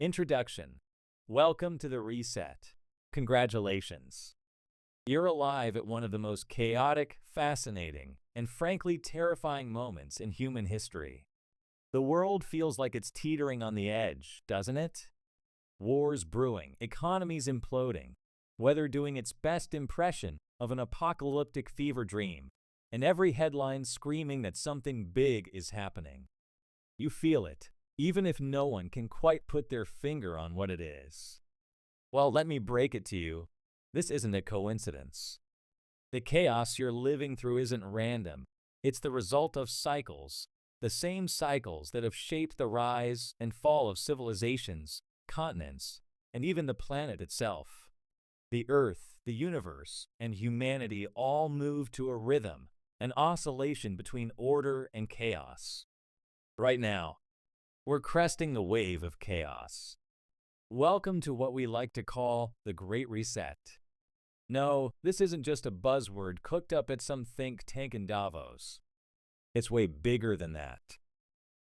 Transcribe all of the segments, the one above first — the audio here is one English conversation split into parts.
Introduction. Welcome to the reset. Congratulations. You're alive at one of the most chaotic, fascinating, and frankly terrifying moments in human history. The world feels like it's teetering on the edge, doesn't it? Wars brewing, economies imploding, weather doing its best impression of an apocalyptic fever dream, and every headline screaming that something big is happening. You feel it, even if no one can quite put their finger on what it is. Well, let me break it to you. This isn't a coincidence. The chaos you're living through isn't random. It's the result of cycles, the same cycles that have shaped the rise and fall of civilizations, continents, and even the planet itself. The Earth, the universe, and humanity all move to a rhythm, an oscillation between order and chaos. Right now, we're cresting the wave of chaos. Welcome to what we like to call the Great Reset. No, this isn't just a buzzword cooked up at some think tank in Davos. It's way bigger than that.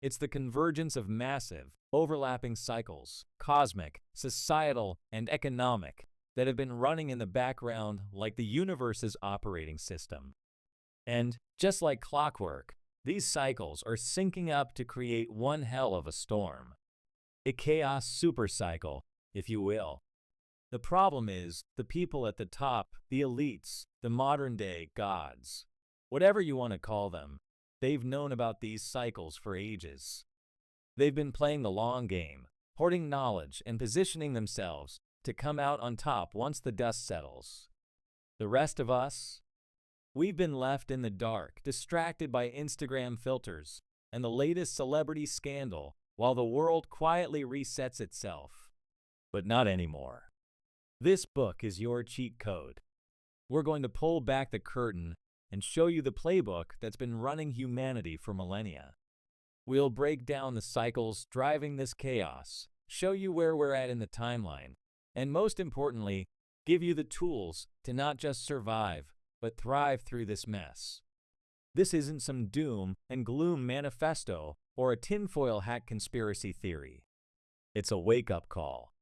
It's the convergence of massive, overlapping cycles, cosmic, societal, and economic, that have been running in the background like the universe's operating system. And, just like clockwork, these cycles are syncing up to create one hell of a storm. A chaos supercycle, if you will. The problem is, the people at the top, the elites, the modern-day gods, whatever you want to call them, they've known about these cycles for ages. They've been playing the long game, hoarding knowledge and positioning themselves to come out on top once the dust settles. The rest of us? We've been left in the dark, distracted by Instagram filters and the latest celebrity scandal while the world quietly resets itself. But not anymore. This book is your cheat code. We're going to pull back the curtain and show you the playbook that's been running humanity for millennia. We'll break down the cycles driving this chaos, show you where we're at in the timeline, and most importantly, give you the tools to not just survive, but thrive through this mess. This isn't some doom and gloom manifesto or a tinfoil hat conspiracy theory. It's a wake-up call.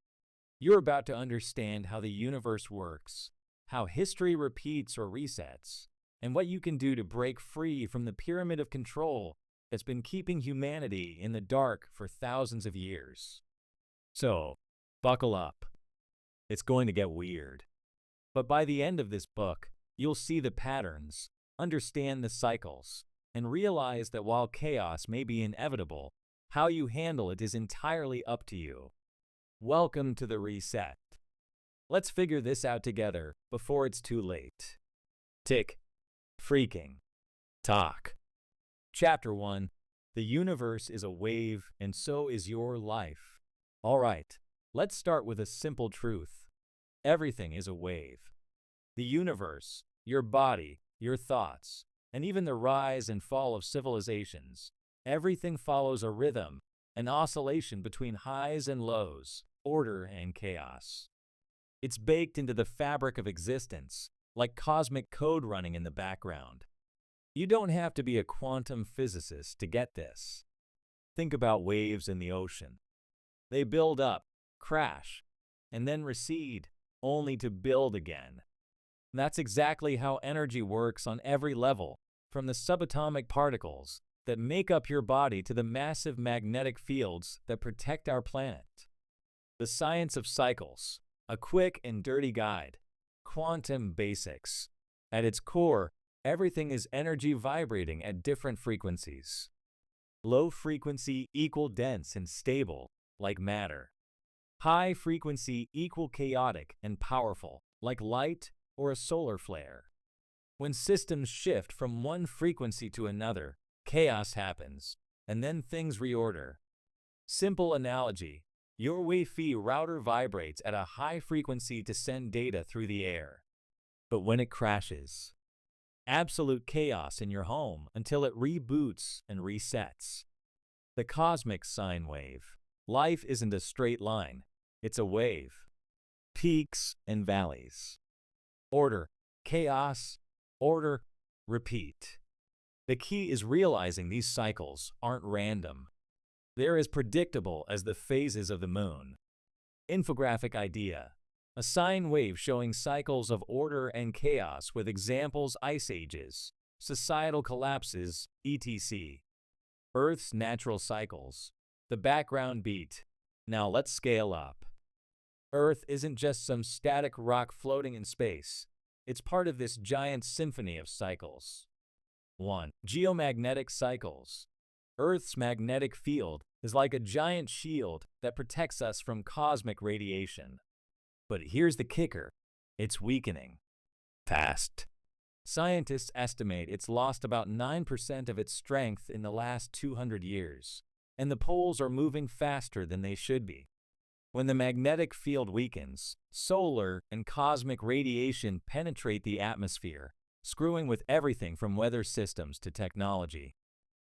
You're about to understand how the universe works, how history repeats or resets, and what you can do to break free from the pyramid of control that's been keeping humanity in the dark for thousands of years. So, buckle up. It's going to get weird. But by the end of this book, you'll see the patterns, understand the cycles, and realize that while chaos may be inevitable, how you handle it is entirely up to you. Welcome to the reset. Let's figure this out together before it's too late. Tick-tock. Chapter 1. The universe is a wave, and so is your life. All right, let's start with a simple truth. Everything is a wave. The universe, your body, your thoughts, and even the rise and fall of civilizations, everything follows a rhythm, an oscillation between highs and lows, order and chaos. It's baked into the fabric of existence, like cosmic code running in the background. You don't have to be a quantum physicist to get this. Think about waves in the ocean. They build up, crash, and then recede, only to build again. That's exactly how energy works on every level, from the subatomic particles that make up your body to the massive magnetic fields that protect our planet. The Science of Cycles, a quick and dirty guide. Quantum basics. At its core, everything is energy vibrating at different frequencies. Low frequency equal dense and stable, like matter. High frequency equal chaotic and powerful, like light or a solar flare. When systems shift from one frequency to another, chaos happens, and then things reorder. Simple analogy. Your Wi-Fi router vibrates at a high frequency to send data through the air. But when it crashes, absolute chaos in your home until it reboots and resets. The cosmic sine wave. Life isn't a straight line, it's a wave. Peaks and valleys. Order, chaos, order, repeat. The key is realizing these cycles aren't random. They're as predictable as the phases of the moon. Infographic idea. A sine wave showing cycles of order and chaos with examples ice ages, societal collapses, etc. Earth's natural cycles. The background beat. Now let's scale up. Earth isn't just some static rock floating in space. It's part of this giant symphony of cycles. 1. Geomagnetic cycles. Earth's magnetic field is like a giant shield that protects us from cosmic radiation. But here's the kicker. It's weakening. Fast. Scientists estimate it's lost about 9% of its strength in the last 200 years, and the poles are moving faster than they should be. When the magnetic field weakens, solar and cosmic radiation penetrate the atmosphere, screwing with everything from weather systems to technology.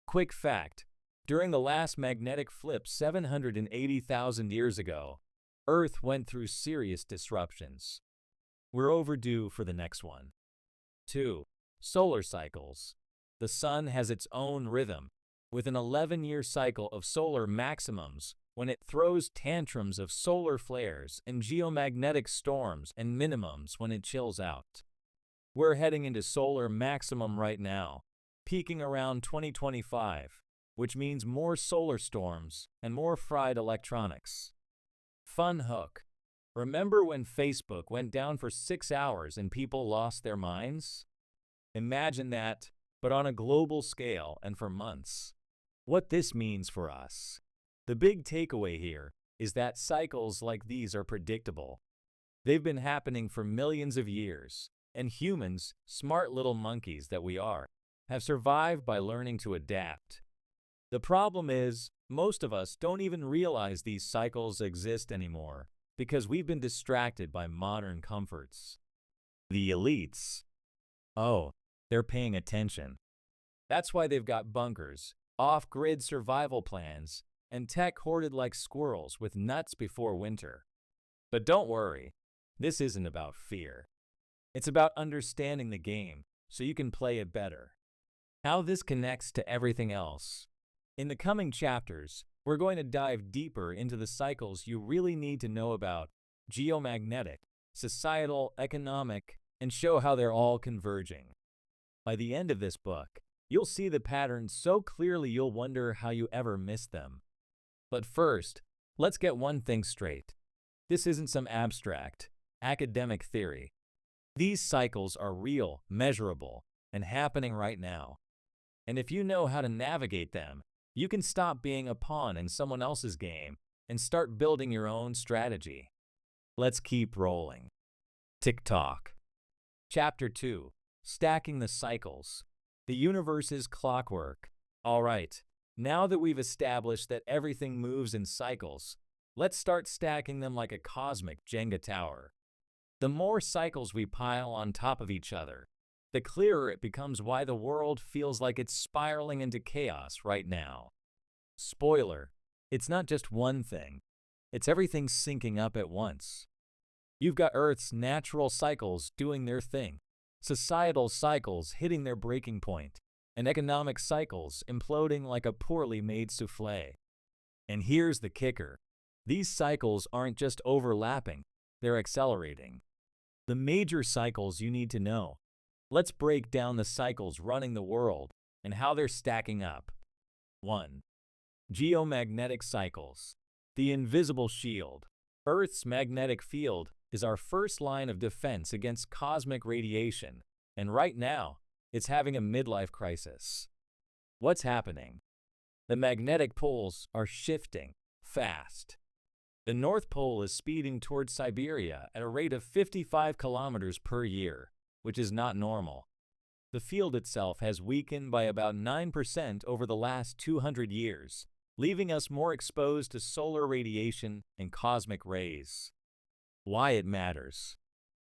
Quick fact, during the last magnetic flip 780,000 years ago, Earth went through serious disruptions. We're overdue for the next one. 2. Solar cycles. The sun has its own rhythm, with an 11-year cycle of solar maximums when it throws tantrums of solar flares and geomagnetic storms, and minimums when it chills out. We're heading into solar maximum right now, peaking around 2025, which means more solar storms and more fried electronics. Fun hook. Remember when Facebook went down for 6 hours and people lost their minds? Imagine that, but on a global scale and for months. What this means for us. The big takeaway here is that cycles like these are predictable. They've been happening for millions of years, and humans, smart little monkeys that we are, have survived by learning to adapt. The problem is, most of us don't even realize these cycles exist anymore because we've been distracted by modern comforts. The elites. Oh, they're paying attention. That's why they've got bunkers, off-grid survival plans, and tech hoarded like squirrels with nuts before winter. But don't worry, this isn't about fear. It's about understanding the game so you can play it better. How this connects to everything else. In the coming chapters, we're going to dive deeper into the cycles you really need to know about, geomagnetic, societal, economic, and show how they're all converging. By the end of this book, you'll see the patterns so clearly you'll wonder how you ever missed them. But first, let's get one thing straight. This isn't some abstract, academic theory. These cycles are real, measurable, and happening right now. And if you know how to navigate them, you can stop being a pawn in someone else's game and start building your own strategy. Let's keep rolling. Tick-tock. Chapter 2. Stacking the cycles. The universe's clockwork. All right, now that we've established that everything moves in cycles, let's start stacking them like a cosmic Jenga tower. The more cycles we pile on top of each other, the clearer it becomes why the world feels like it's spiraling into chaos right now. Spoiler, it's not just one thing. It's everything syncing up at once. You've got Earth's natural cycles doing their thing, societal cycles hitting their breaking point, and economic cycles imploding like a poorly made souffle. And here's the kicker. These cycles aren't just overlapping, they're accelerating. The major cycles you need to know. Let's break down the cycles running the world and how they're stacking up. 1. Geomagnetic cycles. The invisible shield. Earth's magnetic field is our first line of defense against cosmic radiation, and right now, it's having a midlife crisis. What's happening? The magnetic poles are shifting fast. The North Pole is speeding towards Siberia at a rate of 55 kilometers per year, which is not normal. The field itself has weakened by about 9% over the last 200 years, leaving us more exposed to solar radiation and cosmic rays. Why it matters.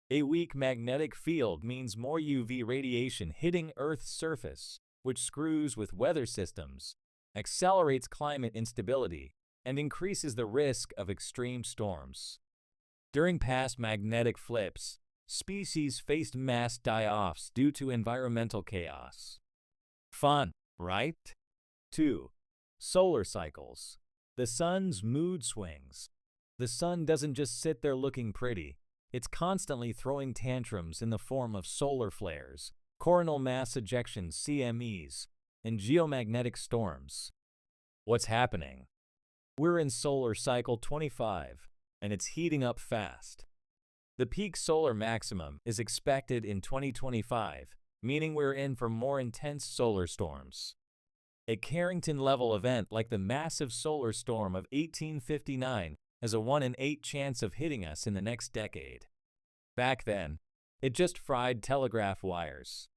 A weak magnetic field means more UV radiation hitting Earth's surface, which screws with weather systems, accelerates climate instability, and increases the risk of extreme storms. During past magnetic flips, species faced mass die-offs due to environmental chaos. Fun, right? 2. Solar cycles. The sun's mood swings. The sun doesn't just sit there looking pretty. It's constantly throwing tantrums in the form of solar flares, coronal mass ejections (CMEs), and geomagnetic storms. What's happening? We're in solar cycle 25, and it's heating up fast. The peak solar maximum is expected in 2025, meaning we're in for more intense solar storms. A Carrington-level event like the massive solar storm of 1859 has a 1 in 8 chance of hitting us in the next decade. Back then, it just fried telegraph wires.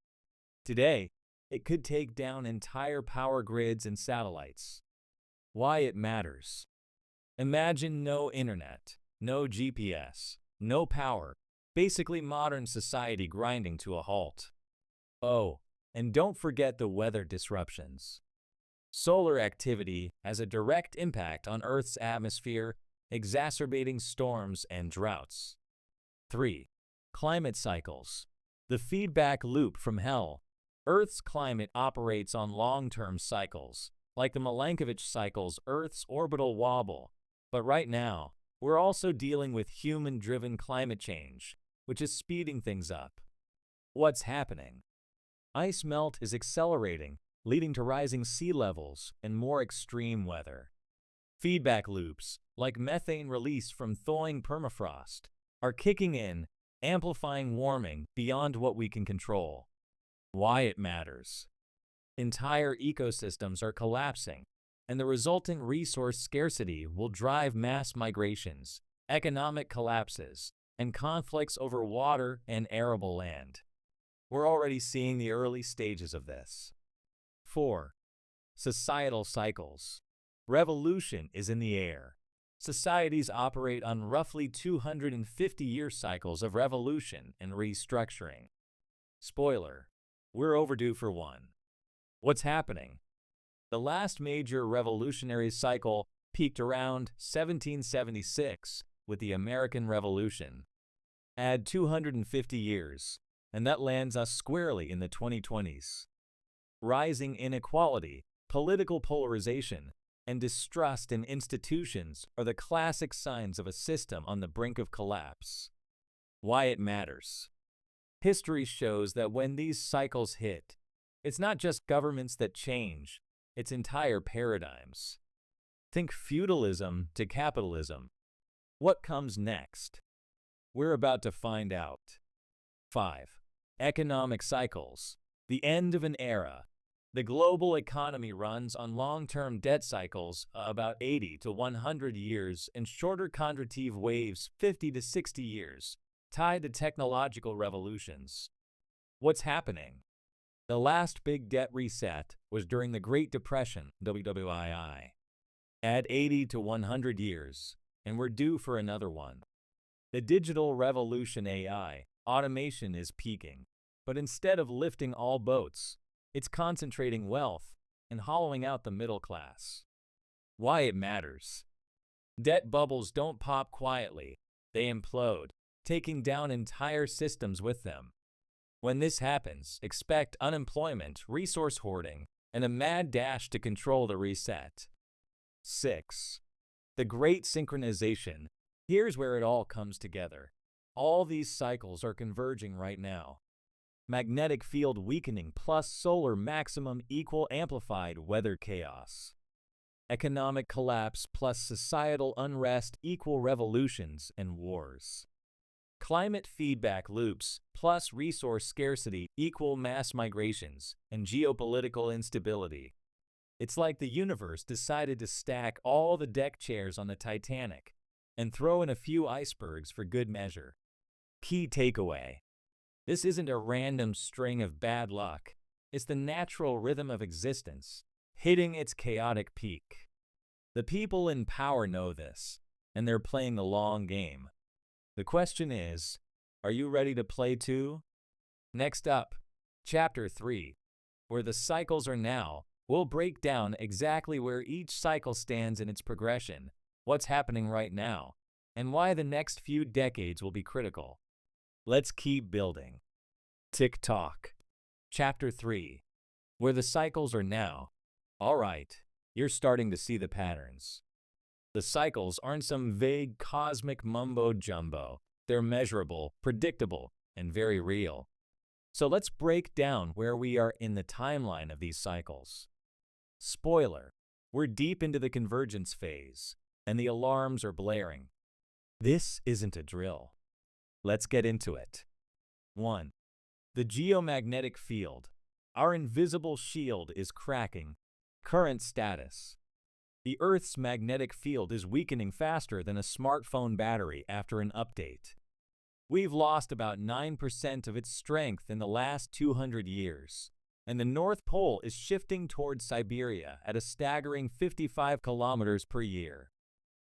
Today, it could take down entire power grids and satellites. Why it matters. Imagine no internet, no GPS, no power, basically modern society grinding to a halt. Oh, and don't forget the weather disruptions. Solar activity has a direct impact on Earth's atmosphere, exacerbating storms and droughts. 3. Climate cycles. The feedback loop from hell. Earth's climate operates on long-term cycles, like the Milankovitch cycle's Earth's orbital wobble. But right now, we're also dealing with human-driven climate change, which is speeding things up. What's happening? Ice melt is accelerating, leading to rising sea levels and more extreme weather. Feedback loops, like methane release from thawing permafrost, are kicking in, amplifying warming beyond what we can control. Why it matters. Entire ecosystems are collapsing, and the resulting resource scarcity will drive mass migrations, economic collapses, and conflicts over water and arable land. We're already seeing the early stages of this. 4. Societal cycles. Revolution is in the air. Societies operate on roughly 250-year cycles of revolution and restructuring. Spoiler, we're overdue for one. What's happening? The last major revolutionary cycle peaked around 1776 with the American Revolution. Add 250 years, and that lands us squarely in the 2020s. Rising inequality, political polarization, and distrust in institutions are the classic signs of a system on the brink of collapse. Why it matters. History shows that when these cycles hit, it's not just governments that change, it's entire paradigms. Think feudalism to capitalism. What comes next? We're about to find out. 5. Economic cycles. The end of an era. The global economy runs on long-term debt cycles, about 80 to 100 years, and shorter contractive waves, 50 to 60 years, tied to technological revolutions. What's happening? The last big debt reset was during the Great Depression, WWII. Add 80 to 100 years, and we're due for another one. The digital revolution AI, automation is peaking, but instead of lifting all boats, it's concentrating wealth and hollowing out the middle class. Why it matters. Debt bubbles don't pop quietly, they implode, taking down entire systems with them. When this happens, expect unemployment, resource hoarding, and a mad dash to control the reset. 6. The Great Synchronization. Here's where it all comes together. All these cycles are converging right now. Magnetic field weakening plus solar maximum equal amplified weather chaos. Economic collapse plus societal unrest equal revolutions and wars. Climate feedback loops plus resource scarcity equal mass migrations and geopolitical instability. It's like the universe decided to stack all the deck chairs on the Titanic and throw in a few icebergs for good measure. Key takeaway. This isn't a random string of bad luck. It's the natural rhythm of existence, hitting its chaotic peak. The people in power know this, and they're playing the long game. The question is, are you ready to play too? Next up, Chapter 3, where the cycles are now, we'll break down exactly where each cycle stands in its progression, what's happening right now, and why the next few decades will be critical. Let's keep building. Tick-tock. Chapter 3, where the cycles are now. All right, you're starting to see the patterns. The cycles aren't some vague cosmic mumbo-jumbo. They're measurable, predictable, and very real. So let's break down where we are in the timeline of these cycles. Spoiler, we're deep into the convergence phase, and the alarms are blaring. This isn't a drill. Let's get into it. 1. The geomagnetic field. Our invisible shield is cracking. Current status. The Earth's magnetic field is weakening faster than a smartphone battery after an update. We've lost about 9% of its strength in the last 200 years, and the North Pole is shifting towards Siberia at a staggering 55 kilometers per year.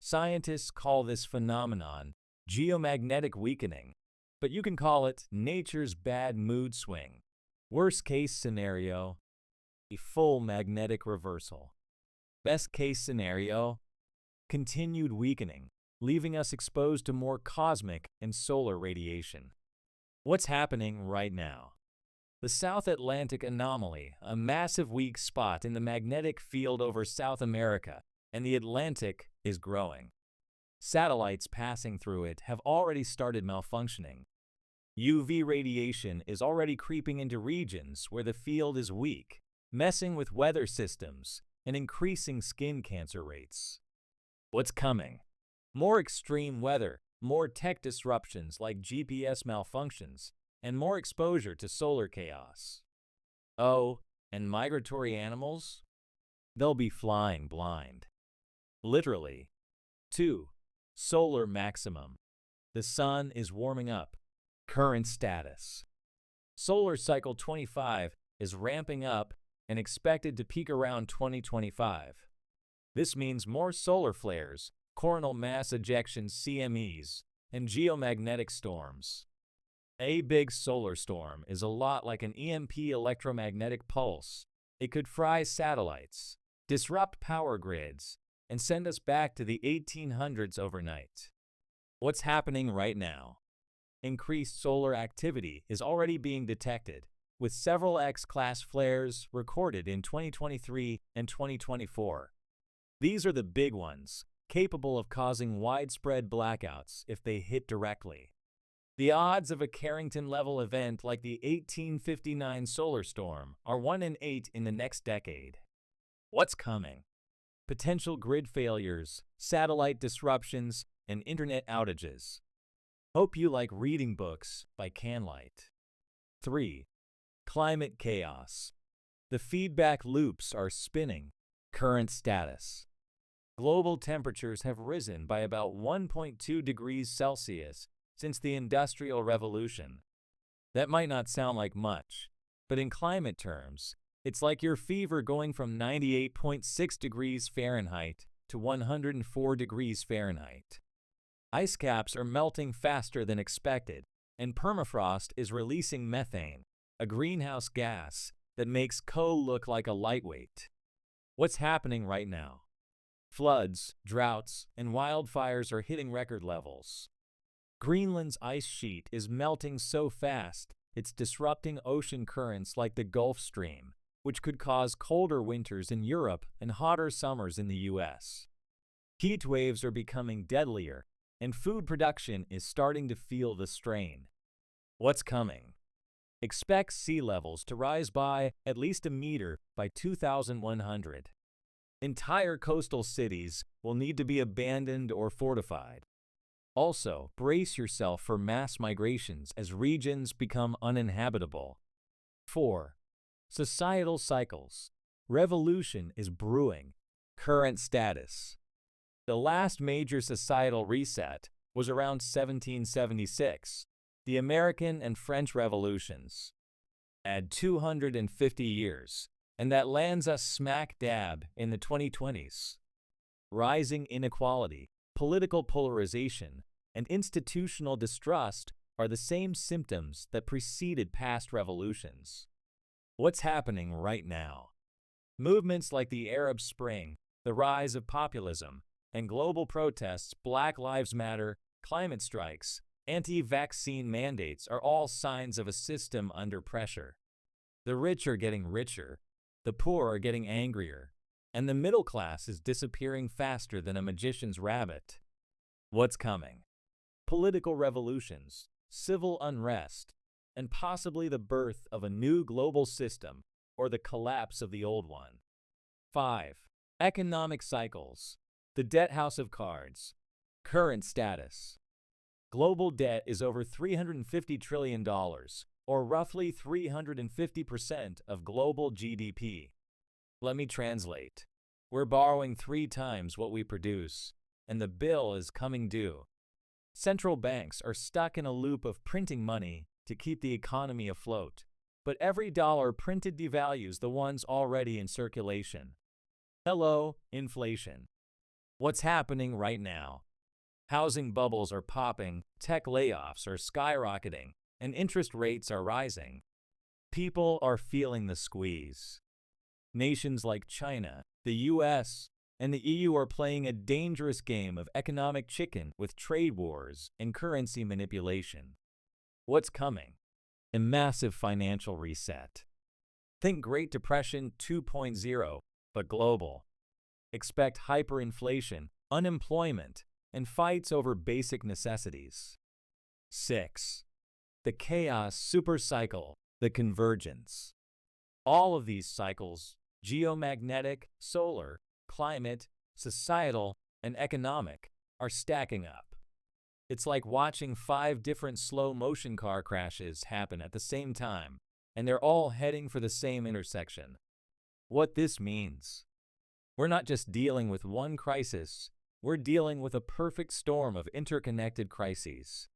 Scientists call this phenomenon geomagnetic weakening, but you can call it nature's bad mood swing. Worst case scenario, a full magnetic reversal. Best case scenario, continued weakening, leaving us exposed to more cosmic and solar radiation. What's happening right now? The South Atlantic anomaly, a massive weak spot in the magnetic field over South America and the Atlantic, is growing. Satellites passing through it have already started malfunctioning. UV radiation is already creeping into regions where the field is weak, messing with weather systems and increasing skin cancer rates. What's coming? More extreme weather, more tech disruptions like GPS malfunctions, and more exposure to solar chaos. Oh, and migratory animals? They'll be flying blind. Literally. 2. Solar maximum. The sun is warming up. Current status. Solar cycle 25 is ramping up and expected to peak around 2025. This means more solar flares, coronal mass ejections CMEs, and geomagnetic storms. A big solar storm is a lot like an EMP electromagnetic pulse. It could fry satellites, disrupt power grids, and send us back to the 1800s overnight. What's happening right now? Increased solar activity is already being detected, with several X-class flares recorded in 2023 and 2024. These are the big ones, capable of causing widespread blackouts if they hit directly. The odds of a Carrington-level event like the 1859 solar storm are 1 in 8 in the next decade. What's coming? Potential grid failures, satellite disruptions, and internet outages. Hope you like reading books by candlelight. 3. Climate chaos. The feedback loops are spinning. Current status. Global temperatures have risen by about 1.2 degrees Celsius since the Industrial Revolution. That might not sound like much, but in climate terms, it's like your fever going from 98.6 degrees Fahrenheit to 104 degrees Fahrenheit. Ice caps are melting faster than expected, and permafrost is releasing methane, a greenhouse gas that makes coal look like a lightweight. What's happening right now? Floods, droughts, and wildfires are hitting record levels. Greenland's ice sheet is melting so fast, it's disrupting ocean currents like the Gulf Stream, which could cause colder winters in Europe and hotter summers in the US. Heat waves are becoming deadlier, and food production is starting to feel the strain. What's coming? Expect sea levels to rise by at least a meter by 2100. Entire coastal cities will need to be abandoned or fortified. Also, brace yourself for mass migrations as regions become uninhabitable. 4. Societal cycles. Revolution is brewing. Current status. The last major societal reset was around 1776, the American and French Revolutions. Add 250 years, and that lands us smack dab in the 2020s. Rising inequality, political polarization, and institutional distrust are the same symptoms that preceded past revolutions. What's happening right now? Movements like the Arab Spring, the rise of populism, and global protests, Black Lives Matter, climate strikes, anti-vaccine mandates are all signs of a system under pressure. The rich are getting richer, the poor are getting angrier, and the middle class is disappearing faster than a magician's rabbit. What's coming? Political revolutions, civil unrest, and possibly the birth of a new global system or the collapse of the old one. 5. Economic cycles. The debt house of cards. Current status. Global debt is over $350 trillion, or roughly 350% of global GDP. Let me translate. We're borrowing 3 times what we produce, and the bill is coming due. Central banks are stuck in a loop of printing money to keep the economy afloat, but every dollar printed devalues the ones already in circulation. Hello, inflation. What's happening right now? Housing bubbles are popping, tech layoffs are skyrocketing, and interest rates are rising. People are feeling the squeeze. Nations like China, the US, and the EU are playing a dangerous game of economic chicken with trade wars and currency manipulation. What's coming? A massive financial reset. Think Great Depression 2.0, but global. Expect hyperinflation, unemployment, and fights over basic necessities. 6. The chaos supercycle, the convergence. All of these cycles, geomagnetic, solar, climate, societal, and economic, are stacking up. It's like watching 5 different slow-motion car crashes happen at the same time, and they're all heading for the same intersection. What this means? We're not just dealing with one crisis, we're dealing with a perfect storm of interconnected crises.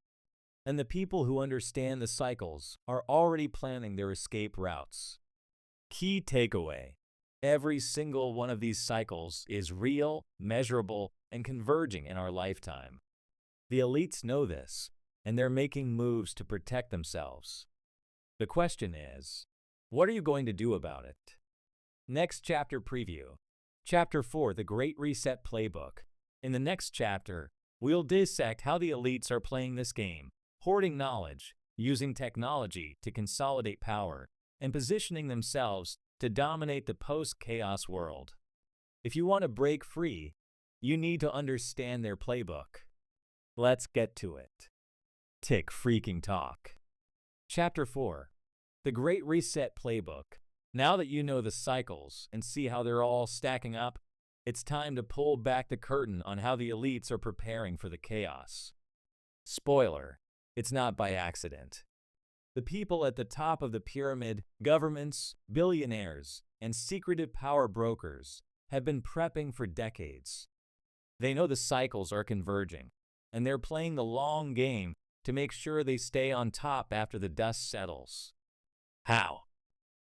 And the people who understand the cycles are already planning their escape routes. Key takeaway: every single one of these cycles is real, measurable, and converging in our lifetime. The elites know this, and they're making moves to protect themselves. The question is, what are you going to do about it? Next chapter preview. Chapter 4, The Great Reset Playbook. In the next chapter, we'll dissect how the elites are playing this game, hoarding knowledge, using technology to consolidate power, and positioning themselves to dominate the post-chaos world. If you want to break free, you need to understand their playbook. Let's get to it. Tick-tock. Chapter 4. The Great Reset Playbook. Now that you know the cycles and see how they're all stacking up, it's time to pull back the curtain on how the elites are preparing for the chaos. Spoiler, it's not by accident. The people at the top of the pyramid, governments, billionaires, and secretive power brokers, have been prepping for decades. They know the cycles are converging, and they're playing the long game to make sure they stay on top after the dust settles. How?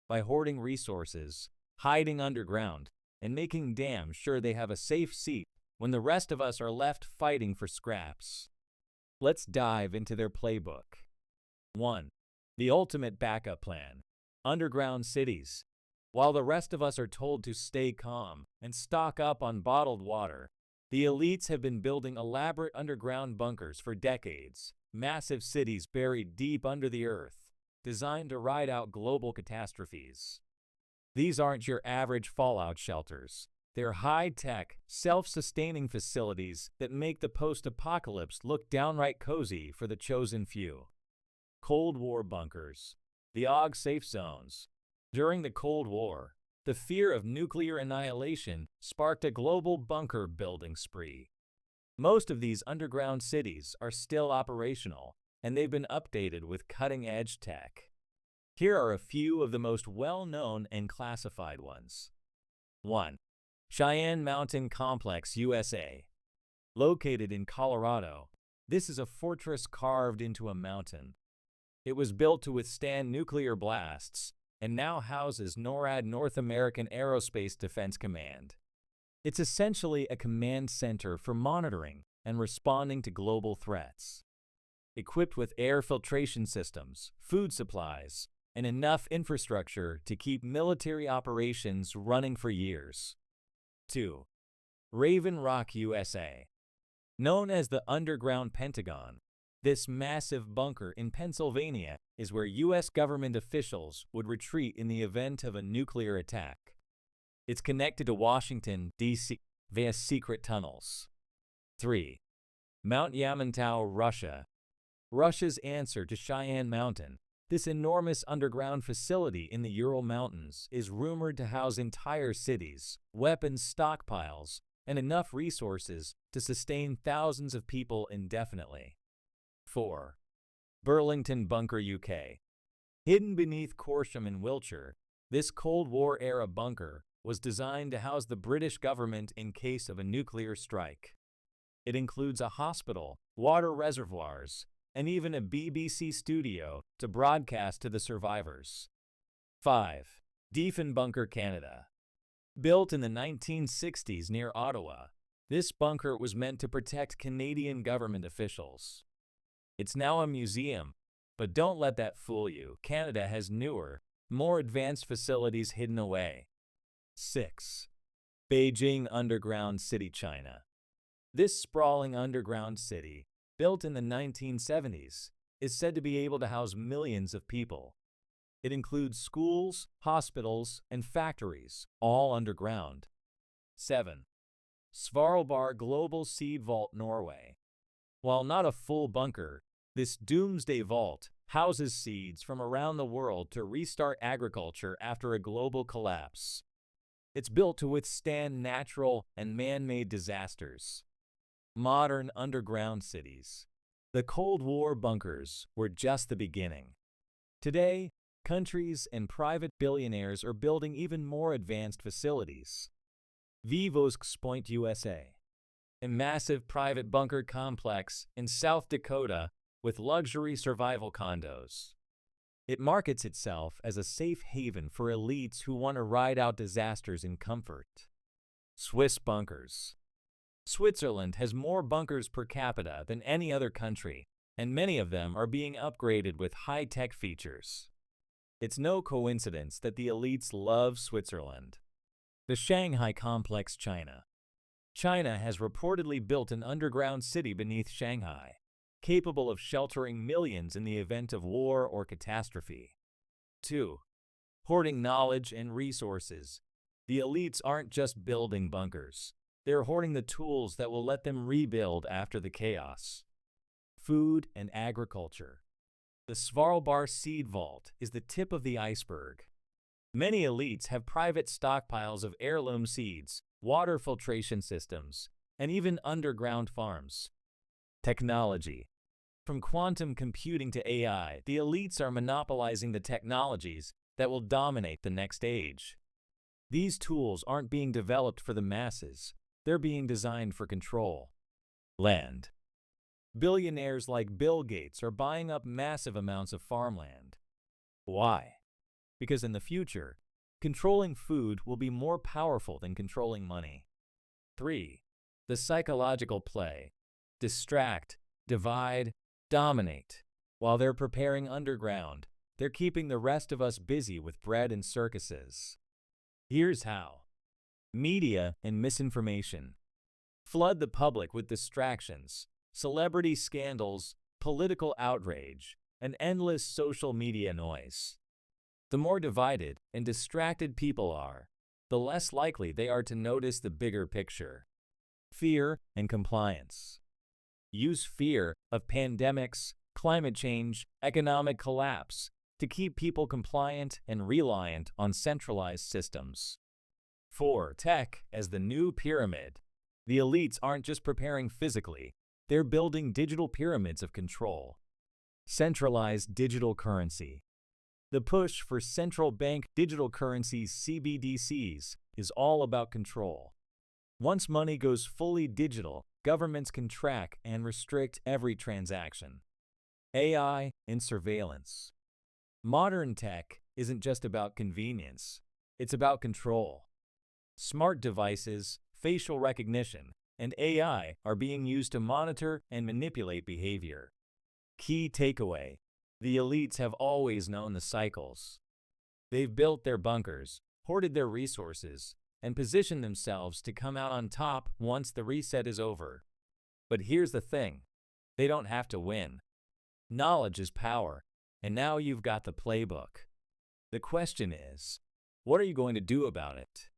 By hoarding resources, hiding underground, and making damn sure they have a safe seat when the rest of us are left fighting for scraps. Let's dive into their playbook. 1. The ultimate backup plan. Underground cities. While the rest of us are told to stay calm and stock up on bottled water, the elites have been building elaborate underground bunkers for decades, massive cities buried deep under the earth, designed to ride out global catastrophes. These aren't your average fallout shelters. They're high-tech, self-sustaining facilities that make the post-apocalypse look downright cozy for the chosen few. Cold War bunkers. The AUG safe zones. During the Cold War, the fear of nuclear annihilation sparked a global bunker building spree. Most of these underground cities are still operational, and they've been updated with cutting-edge tech. Here are a few of the most well-known and classified ones. 1. Cheyenne Mountain Complex, USA. Located in Colorado, this is a fortress carved into a mountain. It was built to withstand nuclear blasts and now houses NORAD, North American Aerospace Defense Command. It's essentially a command center for monitoring and responding to global threats. Equipped with air filtration systems, food supplies, and enough infrastructure to keep military operations running for years. 2. Raven Rock, USA. Known as the Underground Pentagon, this massive bunker in Pennsylvania is where U.S. government officials would retreat in the event of a nuclear attack. It's connected to Washington, D.C. via secret tunnels. 3. Mount Yamantau, Russia. Russia's answer to Cheyenne Mountain, this enormous underground facility in the Ural Mountains, is rumored to house entire cities, weapons stockpiles, and enough resources to sustain thousands of people indefinitely. 4. Burlington Bunker, UK. Hidden beneath Corsham in Wiltshire, this Cold War-era bunker was designed to house the British government in case of a nuclear strike. It includes a hospital, water reservoirs, and even a BBC studio to broadcast to the survivors. 5. Diefenbunker, Canada. Built in the 1960s near Ottawa, this bunker was meant to protect Canadian government officials. It's now a museum, but don't let that fool you. Canada has newer, more advanced facilities hidden away. 6. Beijing Underground City, China. This sprawling underground city, built in the 1970s, is said to be able to house millions of people. It includes schools, hospitals, and factories, all underground. 7. Svalbard Global Seed Vault, Norway. While not a full bunker, this doomsday vault houses seeds from around the world to restart agriculture after a global collapse. It's built to withstand natural and man-made disasters. Modern underground cities. The Cold War bunkers were just the beginning. Today, countries and private billionaires are building even more advanced facilities. Vivos Point, USA. A massive private bunker complex in South Dakota with luxury survival condos. It markets itself as a safe haven for elites who want to ride out disasters in comfort. Swiss bunkers. Switzerland has more bunkers per capita than any other country, and many of them are being upgraded with high-tech features. It's no coincidence that the elites love Switzerland. The Shanghai Complex, China. China has reportedly built an underground city beneath Shanghai, capable of sheltering millions in the event of war or catastrophe. 2. Hoarding knowledge and resources. The elites aren't just building bunkers. They're hoarding the tools that will let them rebuild after the chaos. Food and agriculture. The Svalbard Seed Vault is the tip of the iceberg. Many elites have private stockpiles of heirloom seeds, water filtration systems, and even underground farms. Technology. From quantum computing to AI, the elites are monopolizing the technologies that will dominate the next age. These tools aren't being developed for the masses. They're being designed for control. Land. Billionaires like Bill Gates are buying up massive amounts of farmland. Why? Because in the future, controlling food will be more powerful than controlling money. 3. The psychological play. Distract, divide, dominate. While they're preparing underground, they're keeping the rest of us busy with bread and circuses. Here's how. Media and misinformation. Flood the public with distractions, celebrity scandals, political outrage, and endless social media noise. The more divided and distracted people are, the less likely they are to notice the bigger picture. Fear and compliance. Use fear of pandemics, climate change, economic collapse to keep people compliant and reliant on centralized systems. 4. Tech as the new pyramid. The elites aren't just preparing physically, they're building digital pyramids of control. Centralized digital currency. The push for central bank digital currencies, CBDCs, is all about control. Once money goes fully digital, governments can track and restrict every transaction. AI and surveillance. Modern tech isn't just about convenience, it's about control. Smart devices, facial recognition, and AI are being used to monitor and manipulate behavior. Key takeaway: the elites have always known the cycles. They've built their bunkers, hoarded their resources, and positioned themselves to come out on top once the reset is over. But here's the thing: they don't have to win. Knowledge is power, and now you've got the playbook. The question is, what are you going to do about it?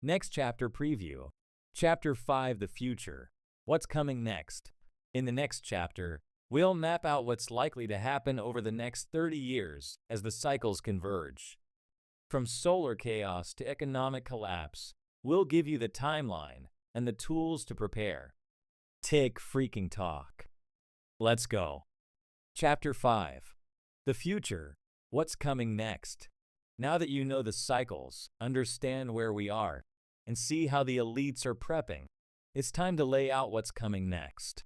Next chapter preview. Chapter 5, The Future. What's coming next? In the next chapter, we'll map out what's likely to happen over the next 30 years as the cycles converge. From solar chaos to economic collapse, we'll give you the timeline and the tools to prepare. Tick-tock. Let's go. Chapter 5. The Future. What's coming next? Now that you know the cycles, understand where we are, and see how the elites are prepping, it's time to lay out what's coming next.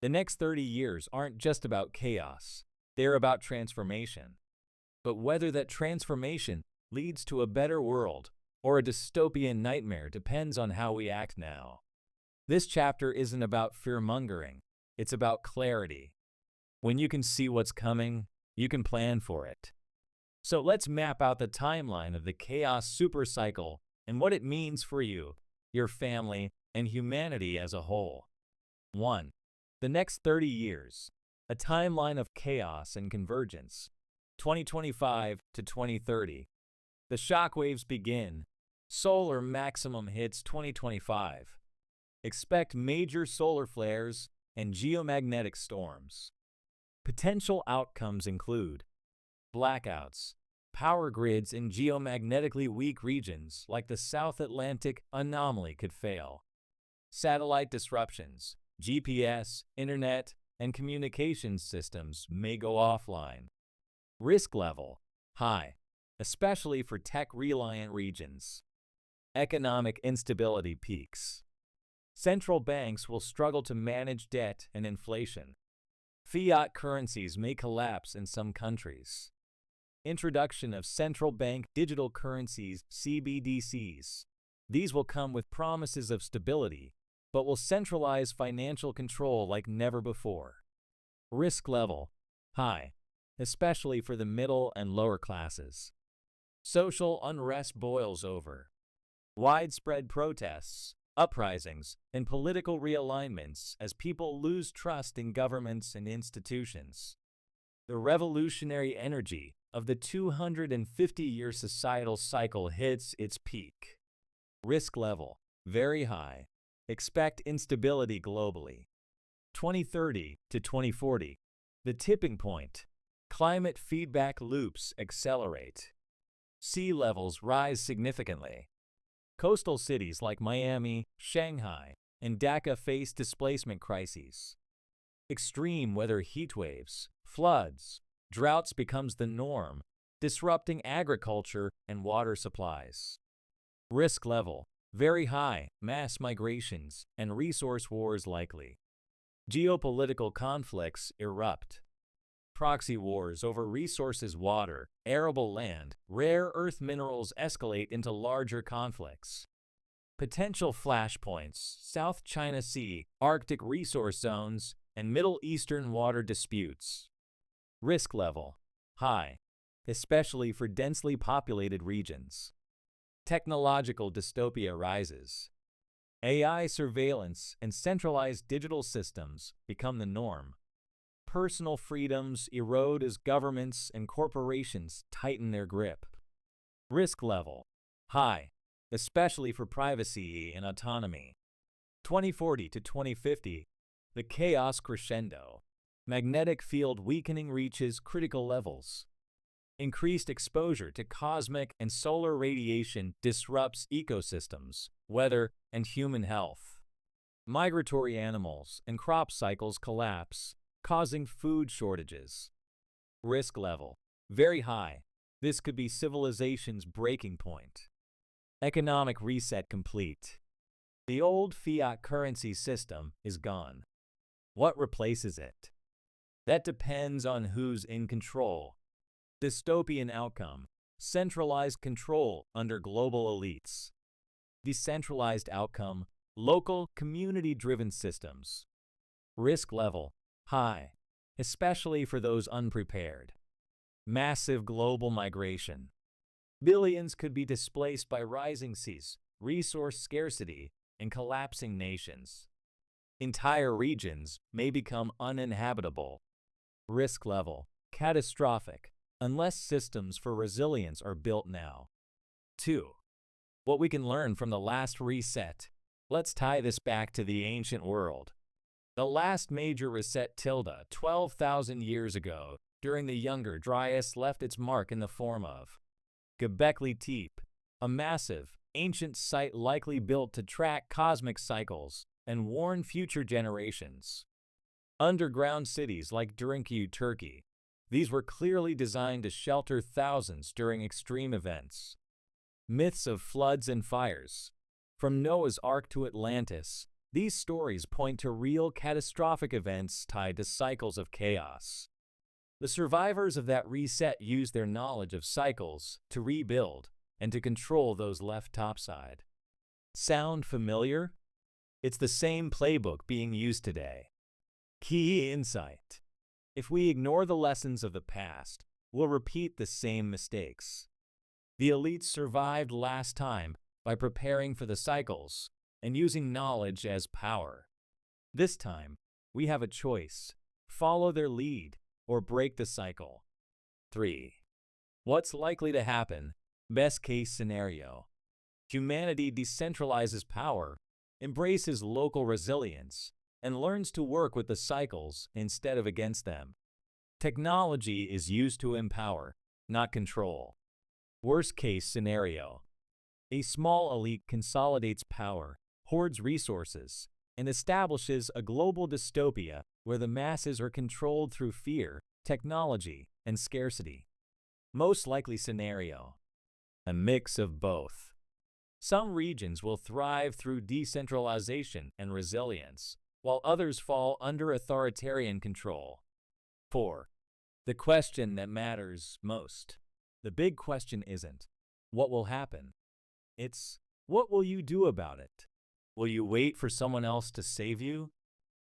The next 30 years aren't just about chaos, they're about transformation. But whether that transformation leads to a better world or a dystopian nightmare depends on how we act now. This chapter isn't about fear-mongering, it's about clarity. When you can see what's coming, you can plan for it. So let's map out the timeline of the chaos supercycle and what it means for you, your family, and humanity as a whole. 1. The next 30 years. A timeline of chaos and convergence. 2025 to 2030. The shockwaves begin. Solar maximum hits 2025. Expect major solar flares and geomagnetic storms. Potential outcomes include blackouts, power grids in geomagnetically weak regions like the South Atlantic anomaly could fail. Satellite disruptions, GPS, internet, and communications systems may go offline. Risk level, high, especially for tech-reliant regions. Economic instability peaks. Central banks will struggle to manage debt and inflation. Fiat currencies may collapse in some countries. Introduction of central bank digital currencies, CBDCs. These will come with promises of stability, but will centralize financial control like never before. Risk level, high, especially for the middle and lower classes. Social unrest boils over. Widespread protests, uprisings, and political realignments as people lose trust in governments and institutions. The revolutionary energy of the 250-year societal cycle hits its peak. Risk level, very high. Expect instability globally. 2030 to 2040. The tipping point. Climate feedback loops accelerate. Sea levels rise significantly. Coastal cities like Miami, Shanghai, and Dhaka face displacement crises. Extreme weather heatwaves, floods, droughts becomes the norm, disrupting agriculture and water supplies. Risk level, very high, mass migrations and resource wars likely. Geopolitical conflicts erupt. Proxy wars over resources, water, arable land, rare earth minerals escalate into larger conflicts. Potential flashpoints, South China Sea, Arctic resource zones, and Middle Eastern water disputes. Risk level, high, especially for densely populated regions. Technological dystopia rises. AI surveillance and centralized digital systems become the norm. Personal freedoms erode as governments and corporations tighten their grip. Risk level, high, especially for privacy and autonomy. 2040 to 2050, the chaos crescendo. Magnetic field weakening reaches critical levels. Increased exposure to cosmic and solar radiation disrupts ecosystems, weather, and human health. Migratory animals and crop cycles collapse, causing food shortages. Risk level, very high. This could be civilization's breaking point. Economic reset complete. The old fiat currency system is gone. What replaces it? That depends on who's in control. Dystopian outcome, centralized control under global elites. Decentralized outcome, local, community-driven systems. Risk level, high, especially for those unprepared. Massive global migration. Billions could be displaced by rising seas, resource scarcity, and collapsing nations. Entire regions may become uninhabitable. Risk level, catastrophic, unless systems for resilience are built now. 2. what we can learn from the last reset. Let's tie this back to the ancient world. The last major reset 12,000 years ago, during the Younger Dryas, left its mark in the form of Göbekli Tepe, a massive, ancient site likely built to track cosmic cycles and warn future generations. Underground cities like Derinkuyu, Turkey. These were clearly designed to shelter thousands during extreme events. Myths of floods and fires. From Noah's Ark to Atlantis, these stories point to real catastrophic events tied to cycles of chaos. The survivors of that reset used their knowledge of cycles to rebuild and to control those left topside. Sound familiar? It's the same playbook being used today. Key insight: if we ignore the lessons of the past, we'll repeat the same mistakes. The elites survived last time by preparing for the cycles and using knowledge as power. This time, we have a choice: follow their lead or break the cycle. 3. What's likely to happen? Best case scenario. Humanity decentralizes power, embraces local resilience, and learns to work with the cycles instead of against them. Technology is used to empower, not control. Worst case scenario. A small elite consolidates power, hoards resources, and establishes a global dystopia where the masses are controlled through fear, technology, and scarcity. Most likely scenario. A mix of both. Some regions will thrive through decentralization and resilience, while others fall under authoritarian control. 4. The question that matters most. The big question isn't, what will happen? It's, what will you do about it? Will you wait for someone else to save you?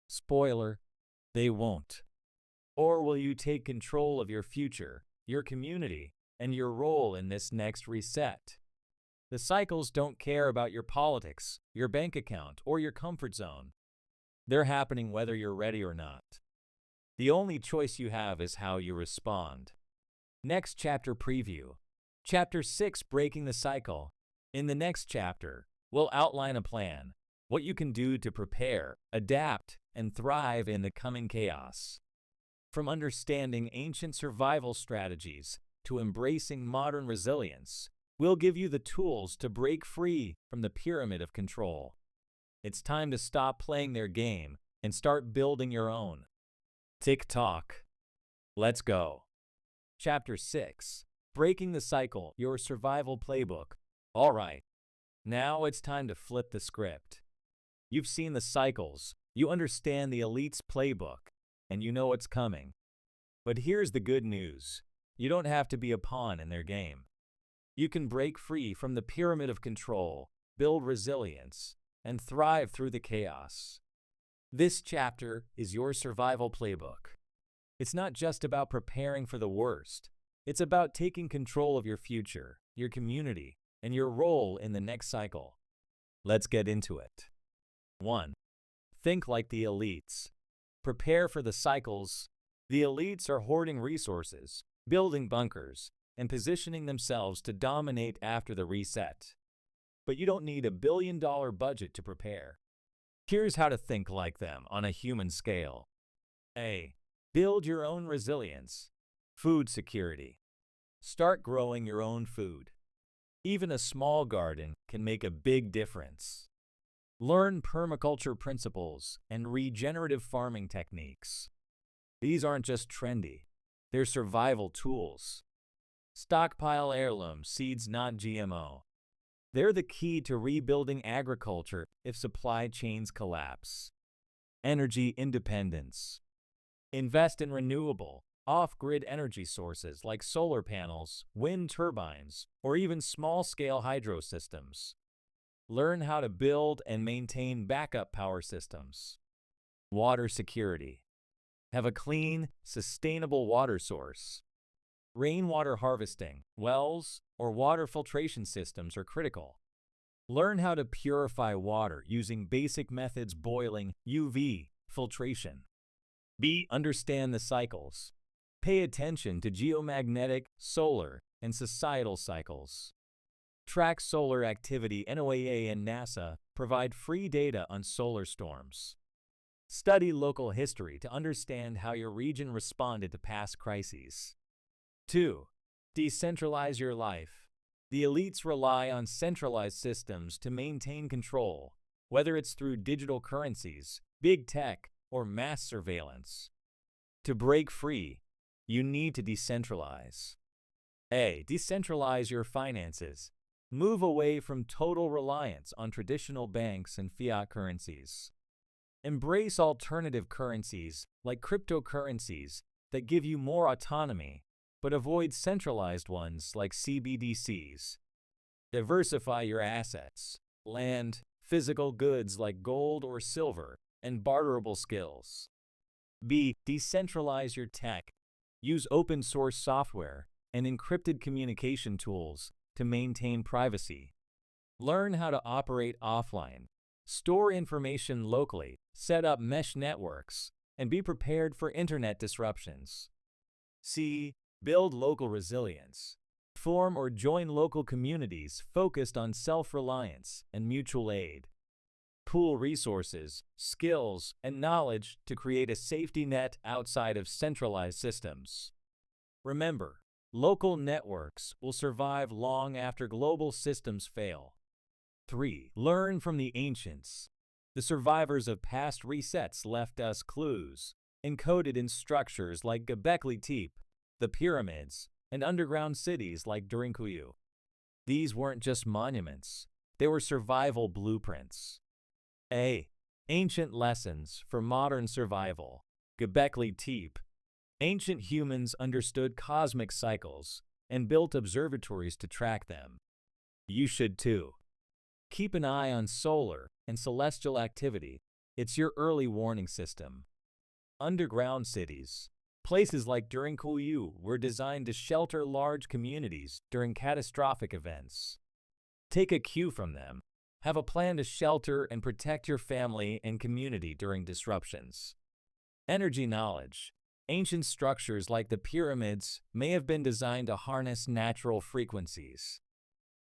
Spoiler, they won't. Or will you take control of your future, your community, and your role in this next reset? The cycles don't care about your politics, your bank account, or your comfort zone. They're happening whether you're ready or not. The only choice you have is how you respond. Next chapter preview. Chapter 6, Breaking the Cycle. In the next chapter, we'll outline a plan, what you can do to prepare, adapt, and thrive in the coming chaos. From understanding ancient survival strategies to embracing modern resilience, we'll give you the tools to break free from the pyramid of control. It's time to stop playing their game and start building your own. Tick-tock. Let's go. Chapter 6. Breaking the Cycle, Your Survival Playbook. All right, now it's time to flip the script. You've seen the cycles, you understand the elite's playbook, and you know what's coming. But here's the good news. You don't have to be a pawn in their game. You can break free from the pyramid of control, build resilience, and thrive through the chaos. This chapter is your survival playbook. It's not just about preparing for the worst. It's about taking control of your future, your community, and your role in the next cycle. Let's get into it. 1. Think like the elites. Prepare for the cycles. The elites are hoarding resources, building bunkers, and positioning themselves to dominate after the reset. But you don't need $1 billion budget to prepare. Here's how to think like them on a human scale. A. Build your own resilience. Food security. Start growing your own food. Even a small garden can make a big difference. Learn permaculture principles and regenerative farming techniques. These aren't just trendy, they're survival tools. Stockpile heirloom seeds, not GMO. They're the key to rebuilding agriculture if supply chains collapse. Energy independence. Invest in renewable, off-grid energy sources like solar panels, wind turbines, or even small-scale hydro systems. Learn how to build and maintain backup power systems. Water security. Have a clean, sustainable water source. Rainwater harvesting, wells, or water filtration systems are critical. Learn how to purify water using basic methods: boiling, UV, filtration. B. Understand the cycles. Pay attention to geomagnetic, solar, and societal cycles. Track solar activity. NOAA and NASA provide free data on solar storms. Study local history to understand how your region responded to past crises. 2. Decentralize your life. The elites rely on centralized systems to maintain control, whether it's through digital currencies, big tech, or mass surveillance. To break free, you need to decentralize. A. Decentralize your finances. Move away from total reliance on traditional banks and fiat currencies. Embrace alternative currencies like cryptocurrencies that give you more autonomy, but avoid centralized ones like CBDCs. Diversify your assets, land, physical goods like gold or silver, and barterable skills. B. Decentralize your tech. Use open source software and encrypted communication tools to maintain privacy. Learn how to operate offline. Store information locally, set up mesh networks, and be prepared for internet disruptions. C. Build local resilience. Form or join local communities focused on self-reliance and mutual aid. Pool resources, skills, and knowledge to create a safety net outside of centralized systems. Remember, local networks will survive long after global systems fail. 3. Learn from the ancients. The survivors of past resets left us clues, encoded in structures like Göbekli Tepe, the pyramids, and underground cities like Derinkuyu. These weren't just monuments, they were survival blueprints. A. Ancient lessons for modern survival. Göbekli Tepe. Ancient humans understood cosmic cycles and built observatories to track them. You should too. Keep an eye on solar and celestial activity. It's your early warning system. Underground cities. Places like Derinkuyu were designed to shelter large communities during catastrophic events. Take a cue from them. Have a plan to shelter and protect your family and community during disruptions. Energy knowledge. Ancient structures like the pyramids may have been designed to harness natural frequencies.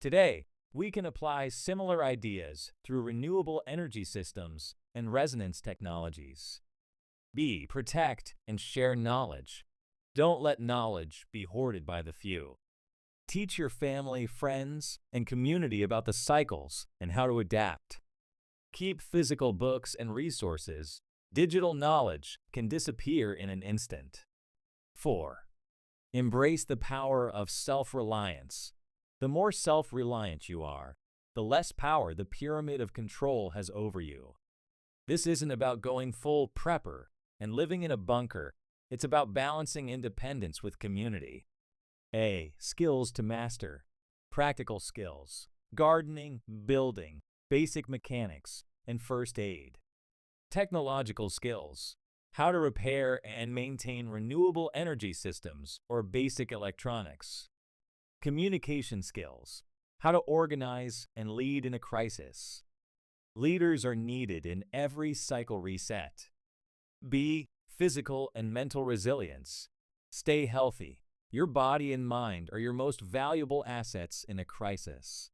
Today, we can apply similar ideas through renewable energy systems and resonance technologies. B. Protect and share knowledge. Don't let knowledge be hoarded by the few. Teach your family, friends, and community about the cycles and how to adapt. Keep physical books and resources. Digital knowledge can disappear in an instant. 4. Embrace the power of self-reliance. The more self-reliant you are, the less power the pyramid of control has over you. This isn't about going full prepper and living in a bunker. It's about balancing independence with community. A. Skills to master. Practical skills. Gardening, building, basic mechanics, and first aid. Technological skills. How to repair and maintain renewable energy systems or basic electronics. Communication skills. How to organize and lead in a crisis. Leaders are needed in every cycle reset. B. Physical and mental resilience. Stay healthy. Your body and mind are your most valuable assets in a crisis.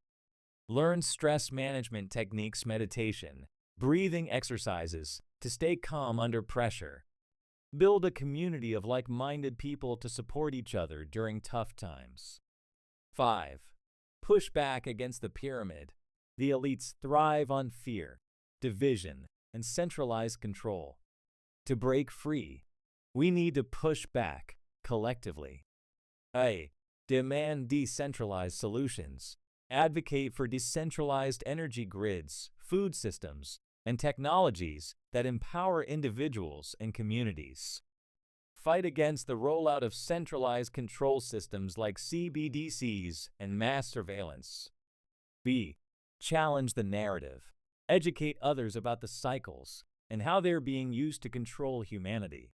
Learn stress management techniques, meditation, breathing exercises to stay calm under pressure. Build a community of like-minded people to support each other during tough times. 5. Push back against the pyramid. The elites thrive on fear, division, and centralized control. To break free, we need to push back collectively. A. Demand decentralized solutions. Advocate for decentralized energy grids, food systems, and technologies that empower individuals and communities. Fight against the rollout of centralized control systems like CBDCs and mass surveillance. B. Challenge the narrative. Educate others about the cycles and how they're being used to control humanity.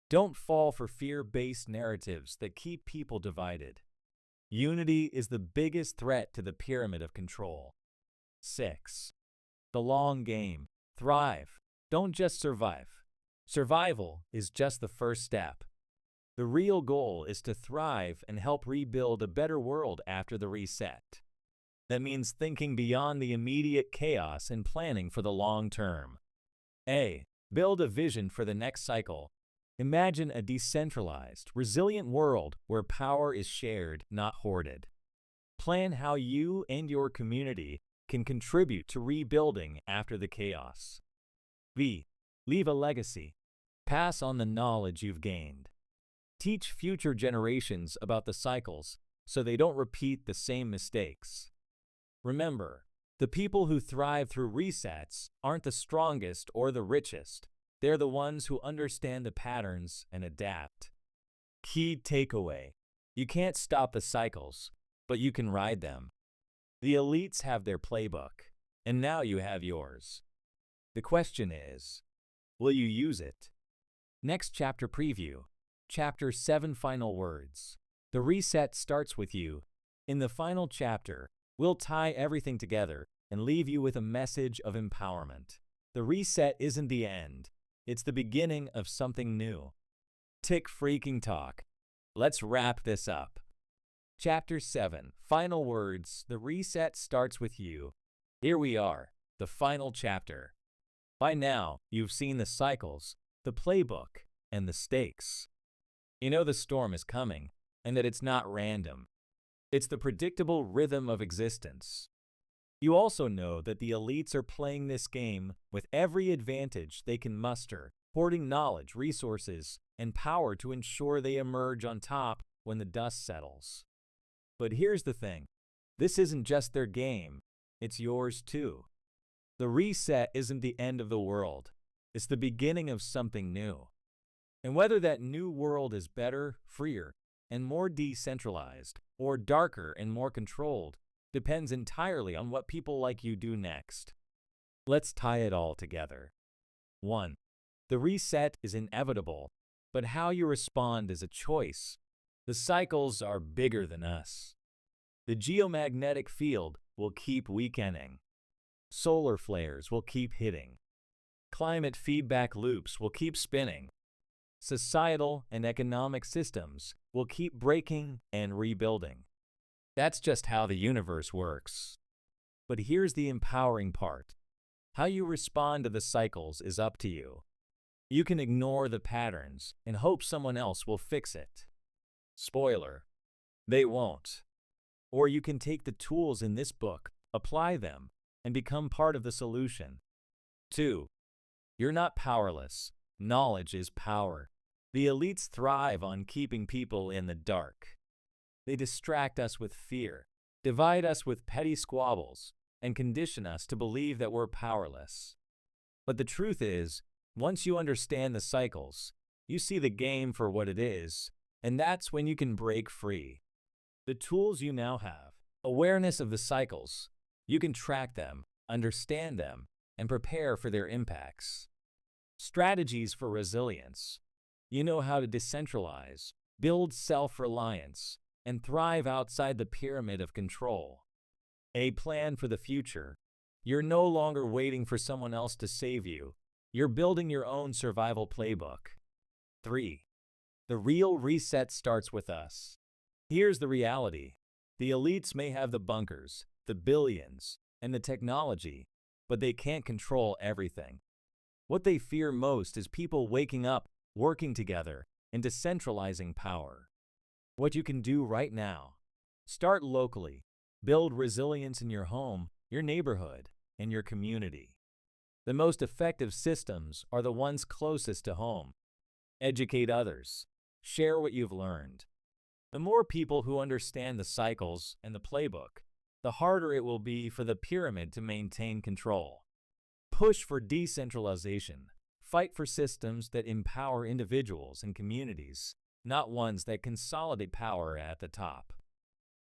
Don't fall for fear-based narratives that keep people divided. Unity is the biggest threat to the pyramid of control. 6. The long game. Thrive. Don't just survive. Survival is just the first step. The real goal is to thrive and help rebuild a better world after the reset. That means thinking beyond the immediate chaos and planning for the long term. A. Build a vision for the next cycle. Imagine a decentralized, resilient world where power is shared, not hoarded. Plan how you and your community can contribute to rebuilding after the chaos. B. Leave a legacy. Pass on the knowledge you've gained. Teach future generations about the cycles so they don't repeat the same mistakes. Remember, the people who thrive through resets aren't the strongest or the richest. They're the ones who understand the patterns and adapt. Key takeaway: you can't stop the cycles, but you can ride them. The elites have their playbook, and now you have yours. The question is, will you use it? Next chapter preview. Chapter 7 Final Words. The reset starts with you. In the final chapter, we'll tie everything together and leave you with a message of empowerment. The reset isn't the end. It's the beginning of something new. Tick-tock. Let's wrap this up. Chapter 7 Final Words. The reset starts with you. Here we are, the final chapter. By now, you've seen the cycles, the playbook, and the stakes. You know the storm is coming, and that it's not random. It's the predictable rhythm of existence. You also know that the elites are playing this game with every advantage they can muster, hoarding knowledge, resources, and power to ensure they emerge on top when the dust settles. But here's the thing. This isn't just their game. It's yours too. The reset isn't the end of the world. It's the beginning of something new. And whether that new world is better, freer, and more decentralized, or darker and more controlled, depends entirely on what people like you do next. Let's tie it all together. 1. The reset is inevitable, but how you respond is a choice. The cycles are bigger than us. The geomagnetic field will keep weakening. Solar flares will keep hitting. Climate feedback loops will keep spinning. Societal and economic systems will keep breaking and rebuilding. That's just how the universe works. But here's the empowering part. How you respond to the cycles is up to you. You can ignore the patterns and hope someone else will fix it. Spoiler: they won't. Or you can take the tools in this book, apply them, and become part of the solution. 2. You're not powerless. Knowledge is power. The elites thrive on keeping people in the dark. They distract us with fear, divide us with petty squabbles, and condition us to believe that we're powerless. But the truth is, once you understand the cycles, you see the game for what it is, and that's when you can break free. The tools you now have: awareness of the cycles. You can track them, understand them, and prepare for their impacts. Strategies for resilience. You know how to decentralize, build self-reliance, and thrive outside the pyramid of control. A plan for the future. You're no longer waiting for someone else to save you. You're building your own survival playbook. 3. The real reset starts with us. Here's the reality. The elites may have the bunkers, the billions, and the technology, but they can't control everything. What they fear most is people waking up, working together, and decentralizing power. What you can do right now: start locally, build resilience in your home, your neighborhood, and your community. The most effective systems are the ones closest to home. Educate others. Share what you've learned. The more people who understand the cycles and the playbook, the harder it will be for the pyramid to maintain control. Push for decentralization. Fight for systems that empower individuals and communities, not ones that consolidate power at the top.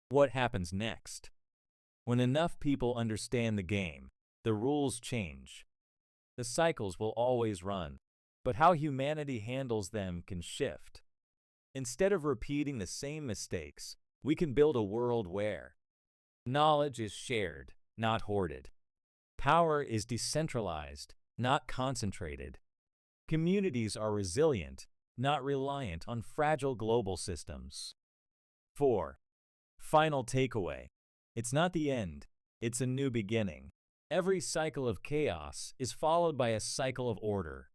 What happens next? When enough people understand the game, the rules change. The cycles will always run, but how humanity handles them can shift. Instead of repeating the same mistakes, we can build a world where knowledge is shared, not hoarded. Power is decentralized, not concentrated. Communities are resilient, not reliant on fragile global systems. 4. Final takeaway. It's not the end, It's a new beginning. Every cycle of chaos is followed by a cycle of order.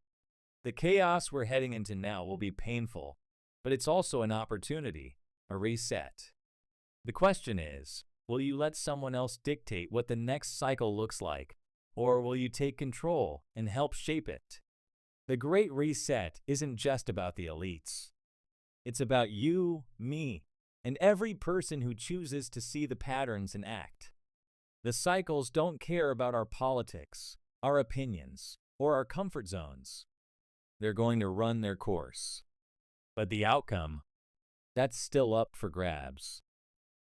The chaos we're heading into now will be painful, but it's also an opportunity, a reset. The question is, will you let someone else dictate what the next cycle looks like, or will you take control and help shape it? The Great Reset isn't just about the elites. It's about you, me, and every person who chooses to see the patterns and act. The cycles don't care about our politics, our opinions, or our comfort zones. They're going to run their course. But the outcome, that's still up for grabs.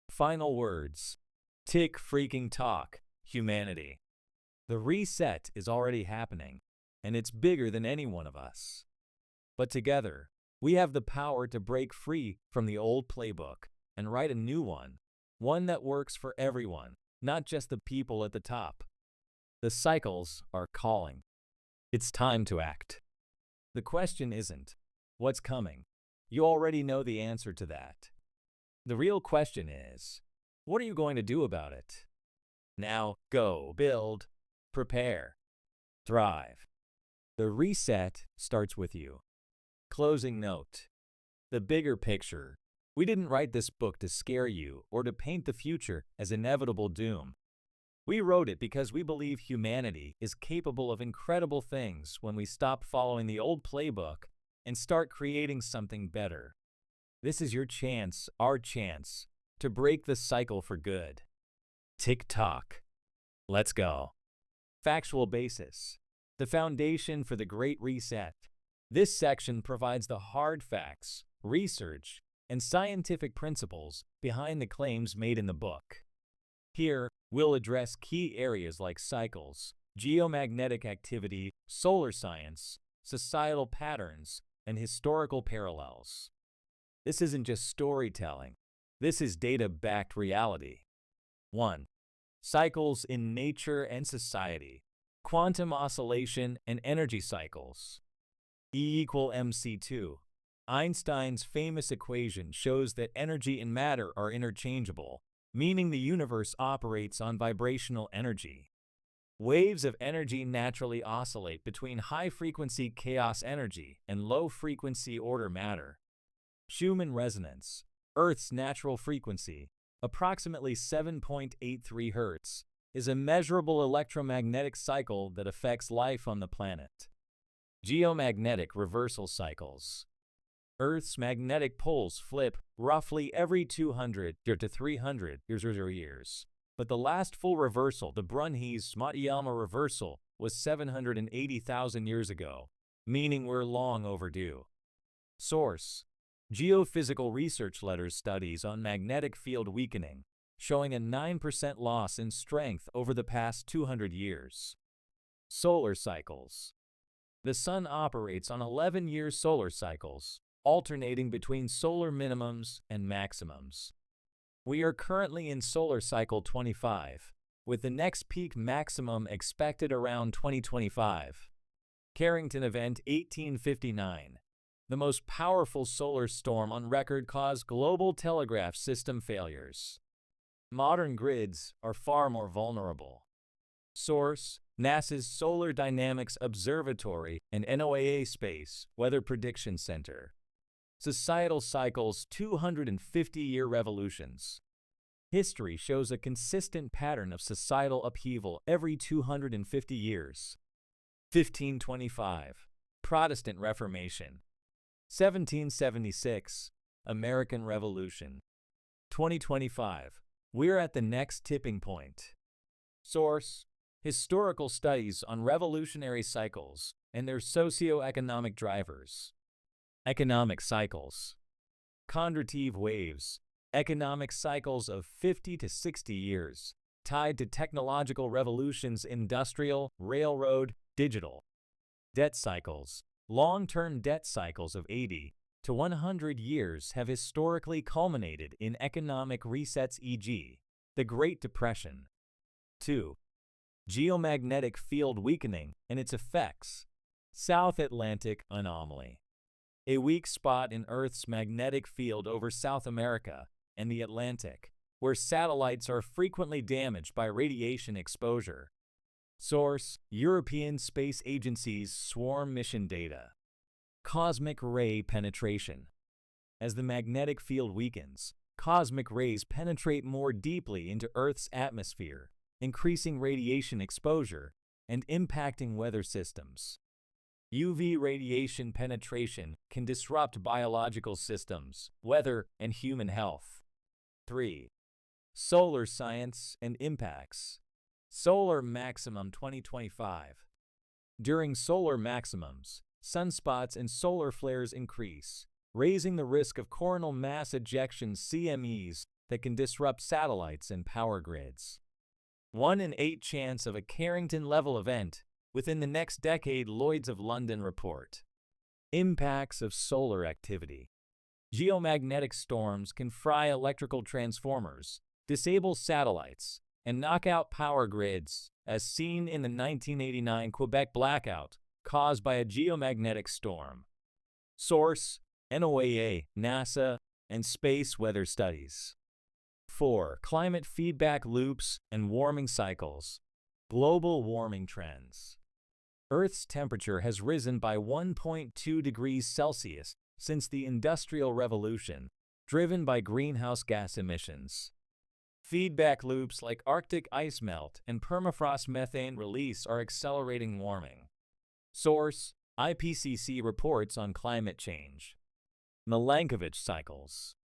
Final words. Tick-tock, humanity. The reset is already happening, and it's bigger than any one of us. But together, we have the power to break free from the old playbook and write a new one that works for everyone, not just the people at the top. The cycles are calling. It's time to act. The question isn't, what's coming? You already know the answer to that. The real question is, what are you going to do about it? Now, go, build, prepare, thrive. The reset starts with you. Closing note. The bigger picture. We didn't write this book to scare you or to paint the future as inevitable doom. We wrote it because we believe humanity is capable of incredible things when we stop following the old playbook and start creating something better. This is your chance, our chance, to break the cycle for good. Tick-tock. Let's go. Factual basis. The foundation for the Great Reset. This section provides the hard facts, research, and scientific principles behind the claims made in the book. Here, we'll address key areas like cycles, geomagnetic activity, solar science, societal patterns, and historical parallels. This isn't just storytelling. This is data-backed reality. 1. Cycles in nature and society. Quantum oscillation and energy cycles. E equal mc2. Einstein's famous equation shows that energy and matter are interchangeable, meaning the universe operates on vibrational energy. Waves of energy naturally oscillate between high-frequency chaos energy and low-frequency order matter. Schumann resonance, Earth's natural frequency, approximately 7.83 Hz, is a measurable electromagnetic cycle that affects life on the planet. Geomagnetic reversal cycles. Earth's magnetic poles flip roughly every 200 to 300 years. But the last full reversal, the Brunhes-Matayama reversal, was 780,000 years ago, meaning we're long overdue. Source: Geophysical Research Letters studies on magnetic field weakening, showing a 9% loss in strength over the past 200 years. Solar cycles. The Sun operates on 11-year solar cycles, alternating between solar minimums and maximums. We are currently in solar cycle 25, with the next peak maximum expected around 2025. Carrington Event 1859. The most powerful solar storm on record caused global telegraph system failures. Modern grids are far more vulnerable. Source: NASA's Solar Dynamics Observatory and NOAA Space Weather Prediction Center. Societal cycles 250-year revolutions. History shows a consistent pattern of societal upheaval every 250 years. 1525. Protestant Reformation. 1776. American Revolution. 2025. We're at the next tipping point. Source: Historical studies on revolutionary cycles and their socio-economic drivers. Economic cycles. Kondratiev waves. Economic cycles of 50 to 60 years, tied to technological revolutions: industrial, railroad, digital. Debt cycles. Long-term debt cycles of 80 to 100 years have historically culminated in economic resets, e.g., the Great Depression. 2. Geomagnetic field weakening and its effects. South Atlantic anomaly. A weak spot in Earth's magnetic field over South America and the Atlantic where satellites are frequently damaged by radiation exposure. Source: European Space Agency's Swarm mission data. Cosmic ray penetration. As the magnetic field weakens, cosmic rays penetrate more deeply into Earth's atmosphere, increasing radiation exposure and impacting weather systems. UV radiation penetration can disrupt biological systems, weather, and human health. 3. Solar science and impacts. Solar maximum 2025. During solar maximums, sunspots and solar flares increase, raising the risk of coronal mass ejections (CMEs) that can disrupt satellites and power grids. 1 in 8 chance of a Carrington-level event within the next decade, Lloyd's of London report. Impacts of solar activity. Geomagnetic storms can fry electrical transformers, disable satellites, and knock out power grids, as seen in the 1989 Quebec blackout caused by a geomagnetic storm. Source: NOAA, NASA, and Space Weather Studies. 4. Climate feedback loops and warming cycles. Global warming trends. Earth's temperature has risen by 1.2 degrees Celsius since the Industrial Revolution, driven by greenhouse gas emissions. Feedback loops like Arctic ice melt and permafrost methane release are accelerating warming. Source: IPCC reports on climate change. Milankovitch cycles.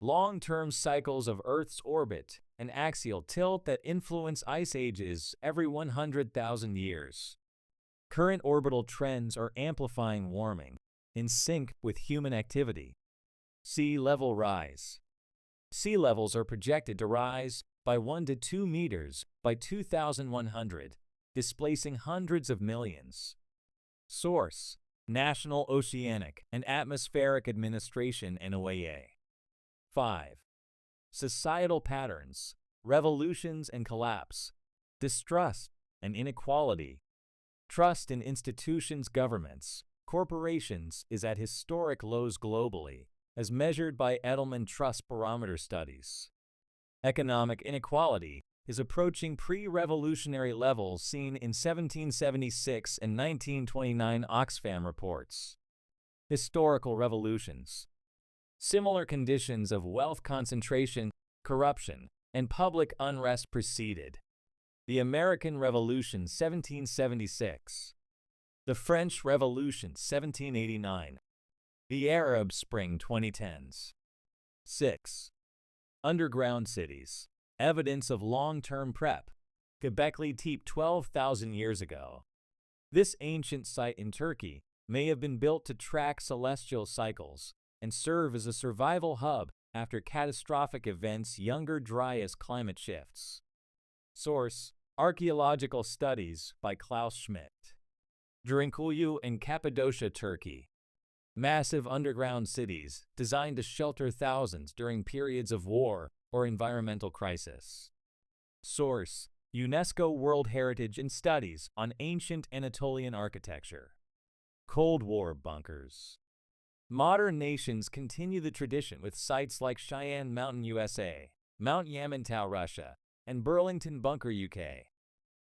Long-term cycles of Earth's orbit and axial tilt that influence ice ages every 100,000 years. Current orbital trends are amplifying warming, in sync with human activity. Sea level rise. Sea levels are projected to rise by 1 to 2 meters by 2100, displacing hundreds of millions. Source: National Oceanic and Atmospheric Administration, NOAA. 5. Societal patterns, revolutions and collapse, distrust and inequality. Trust in institutions, governments, corporations is at historic lows globally, as measured by Edelman Trust Barometer studies. Economic inequality is approaching pre-revolutionary levels seen in 1776 and 1929 Oxfam reports. Historical revolutions. Similar conditions of wealth concentration, corruption, and public unrest preceded the American Revolution 1776, the French Revolution 1789, the Arab Spring 2010s. 6. Underground cities. Evidence of long-term prep. Göbekli Tepe 12,000 years ago. This ancient site in Turkey may have been built to track celestial cycles and serve as a survival hub after catastrophic events Younger Dryas climate shifts. Source: Archaeological Studies by Klaus Schmidt. Derinkuyu in Cappadocia, Turkey. Massive underground cities designed to shelter thousands during periods of war or environmental crisis. Source: UNESCO World Heritage and Studies on Ancient Anatolian Architecture. Cold War bunkers. Modern nations continue the tradition with sites like Cheyenne Mountain, USA, Mount Yamantau, Russia, and Burlington Bunker, UK.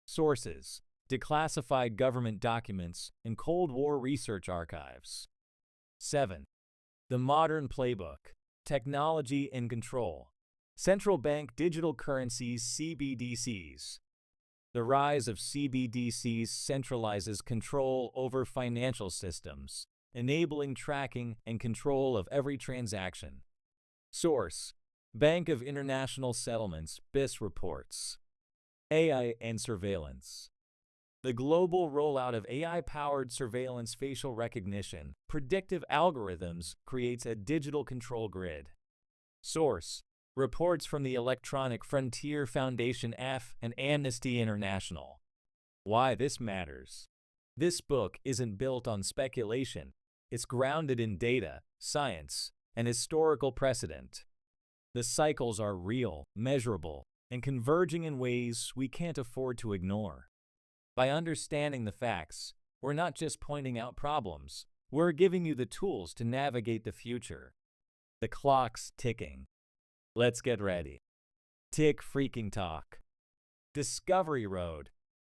Sources: declassified government documents and Cold War research archives. 7. The modern playbook. Technology and control. Central bank digital currencies, CBDCs. The rise of CBDCs centralizes control over financial systems, enabling tracking and control of every transaction. Source: Bank of International Settlements, BIS reports. AI and surveillance. The global rollout of AI-powered surveillance, facial recognition, predictive algorithms creates a digital control grid. Source: reports from the Electronic Frontier Foundation (F) and Amnesty International. Why this matters. This book isn't built on speculation. It's grounded in data, science, and historical precedent. The cycles are real, measurable, and converging in ways we can't afford to ignore. By understanding the facts, we're not just pointing out problems, we're giving you the tools to navigate the future. The clock's ticking. Let's get ready. Tick-tock. Discovery Road,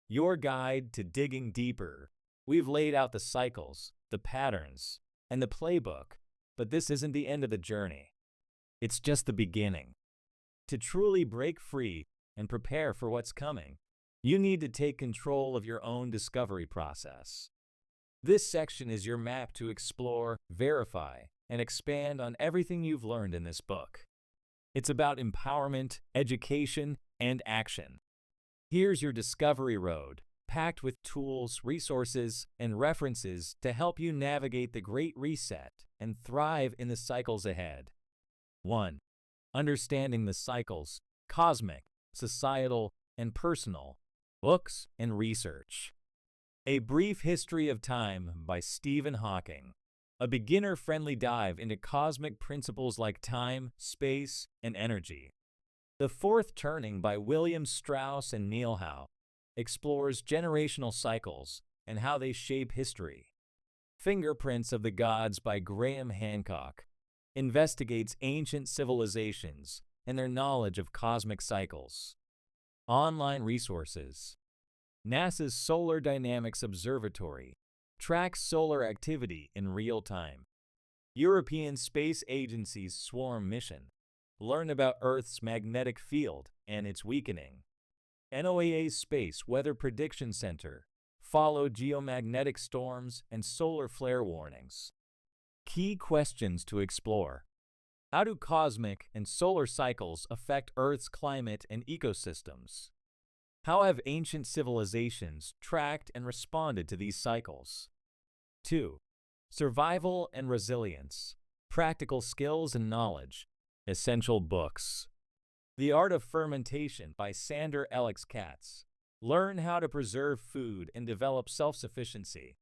your guide to digging deeper. We've laid out the cycles, the patterns, and the playbook, but this isn't the end of the journey. It's just the beginning. To truly break free and prepare for what's coming, you need to take control of your own discovery process. This section is your map to explore, verify, and expand on everything you've learned in this book. It's about empowerment, education, and action. Here's your discovery road, packed with tools, resources, and references to help you navigate the Great Reset and thrive in the cycles ahead. 1. Understanding the cycles: cosmic, societal, and personal. Books and research. A Brief History of Time by Stephen Hawking. A beginner-friendly dive into cosmic principles like time, space, and energy. The Fourth Turning by William Strauss and Neil Howe explores generational cycles and how they shape history. Fingerprints of the Gods by Graham Hancock investigates ancient civilizations and their knowledge of cosmic cycles. Online resources. NASA's Solar Dynamics Observatory tracks solar activity in real time. European Space Agency's Swarm mission. Learn about Earth's magnetic field and its weakening. NOAA's Space Weather Prediction Center. Follow geomagnetic storms and solar flare warnings. Key questions to explore. How do cosmic and solar cycles affect Earth's climate and ecosystems? How have ancient civilizations tracked and responded to these cycles? 2. Survival and resilience. Practical skills and knowledge. Essential books. The Art of Fermentation by Sander Alex Katz. Learn how to preserve food and develop self-sufficiency.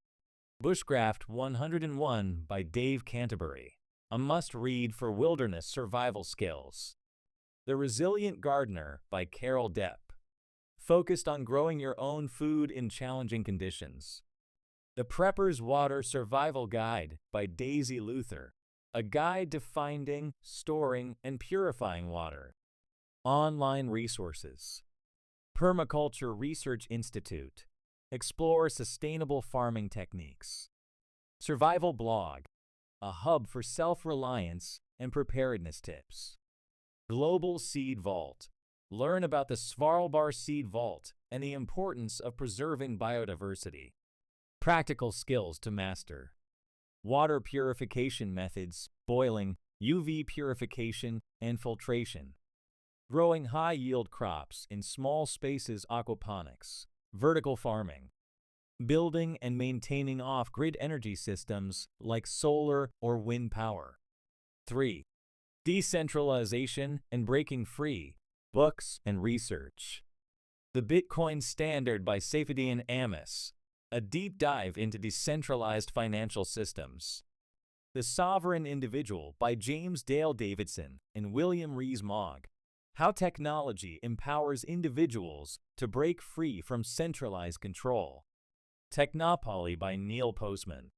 Bushcraft 101 by Dave Canterbury. A must-read for wilderness survival skills. The Resilient Gardener by Carol Depp. Focused on growing your own food in challenging conditions. The Prepper's Water Survival Guide by Daisy Luther. A guide to finding, storing, and purifying water. Online resources. Permaculture Research Institute. Explore sustainable farming techniques. Survival Blog. A hub for self-reliance and preparedness tips. Global Seed Vault. Learn about the Svalbard Seed Vault and the importance of preserving biodiversity. Practical skills to master. Water purification methods: boiling, UV purification, and filtration. Growing high-yield crops in small spaces: aquaponics. Vertical farming. Building and maintaining off-grid energy systems like solar or wind power. 3. Decentralization and breaking free. Books and research. The Bitcoin Standard by Saifedean Ammous. A deep dive into decentralized financial systems. The Sovereign Individual by James Dale Davidson and William Rees-Mogg. How technology empowers individuals to break free from centralized control. Technopoly by Neil Postman.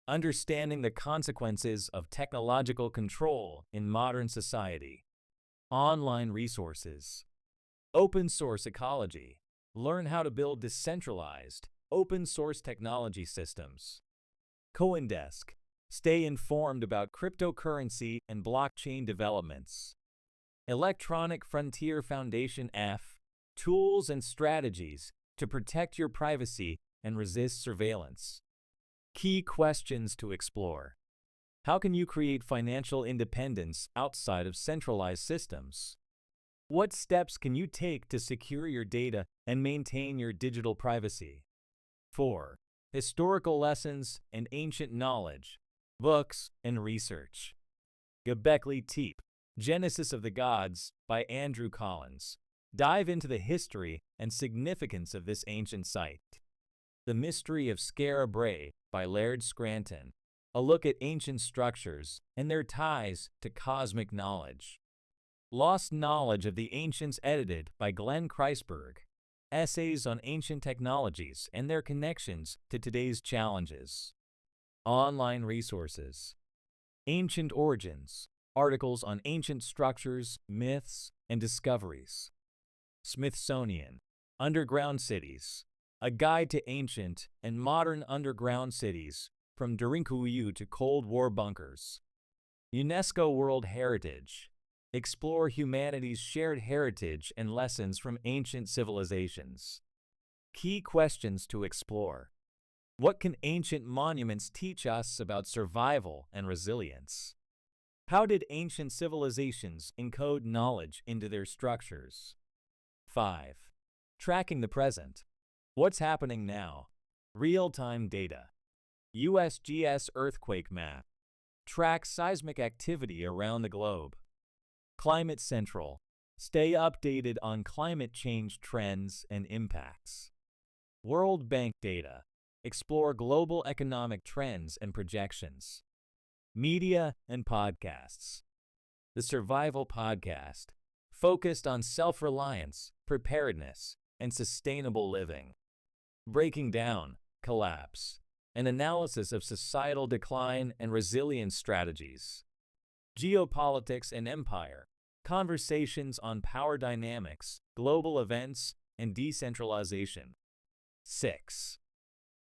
Understanding the consequences of technological control in modern society. Online resources. Open Source Ecology. Learn how to build decentralized, open-source technology systems. CoinDesk. Stay informed about cryptocurrency and blockchain developments. Electronic Frontier Foundation F. Tools and strategies to protect your privacy and resist surveillance. Key questions to explore. How can you create financial independence outside of centralized systems? What steps can you take to secure your data and maintain your digital privacy? 4. Historical lessons and ancient knowledge. Books and research. Göbekli Tepe, Genesis of the Gods by Andrew Collins. Dive into the history and significance of this ancient site. The Mystery of Skara Brae by Laird Scranton. A look at ancient structures and their ties to cosmic knowledge. Lost Knowledge of the Ancients edited by Glenn Kreisberg. Essays on ancient technologies and their connections to today's challenges. Online resources. Ancient Origins. articles on ancient structures, myths, and discoveries. Smithsonian, Underground Cities, a guide to ancient and modern underground cities, from Derinkuyu to Cold War bunkers. UNESCO World Heritage, explore humanity's shared heritage and lessons from ancient civilizations. Key questions to explore. What can ancient monuments teach us about survival and resilience? How did ancient civilizations encode knowledge into their structures? 5. Tracking the present. What's happening now? Real-time data. USGS earthquake map. Track seismic activity around the globe. Climate Central. Stay updated on climate change trends and impacts. World Bank data. Explore global economic trends and projections. Media and podcasts. The Survival Podcast, focused on self-reliance, preparedness, and sustainable living. Breaking down, collapse, an analysis of societal decline and resilience strategies. Geopolitics and empire, conversations on power dynamics, global events, and decentralization. 6.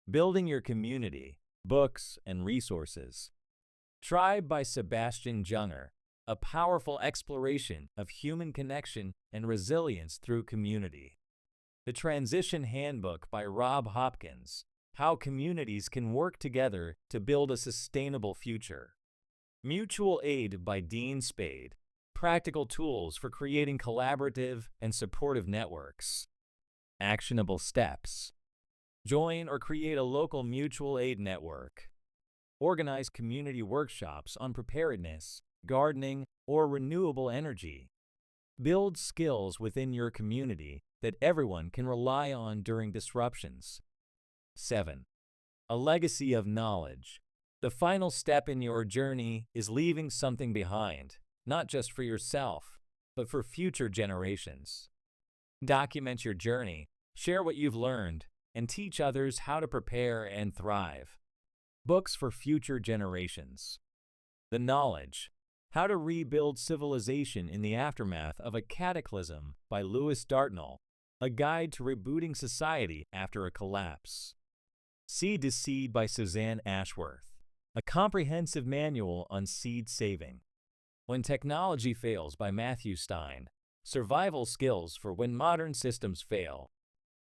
Building your community, books and resources. Tribe by Sebastian Junger, a powerful exploration of human connection and resilience through community. The Transition Handbook by Rob Hopkins, how communities can work together to build a sustainable future. Mutual Aid by Dean Spade, practical tools for creating collaborative and supportive networks. Actionable steps. Join or create a local mutual aid network. Organize community workshops on preparedness, gardening, or renewable energy. Build skills within your community that everyone can rely on during disruptions. 7. A legacy of knowledge. The final step in your journey is leaving something behind, not just for yourself, but for future generations. Document your journey, share what you've learned, and teach others how to prepare and thrive. Books for future generations. The Knowledge. How to Rebuild Civilization in the Aftermath of a Cataclysm by Lewis Dartnell, a guide to rebooting society after a collapse. Seed to Seed by Suzanne Ashworth, a comprehensive manual on seed saving. When Technology Fails by Matthew Stein, survival skills for when modern systems fail.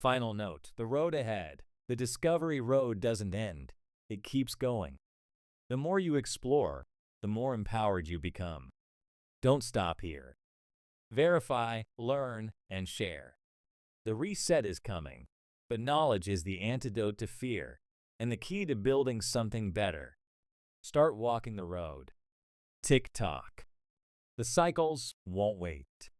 Final note, the road ahead. The discovery road doesn't end. It keeps going. The more you explore, the more empowered you become. Don't stop here. Verify, learn, and share. The reset is coming, but knowledge is the antidote to fear and the key to building something better. Start walking the road. Tick-tock. The cycles won't wait.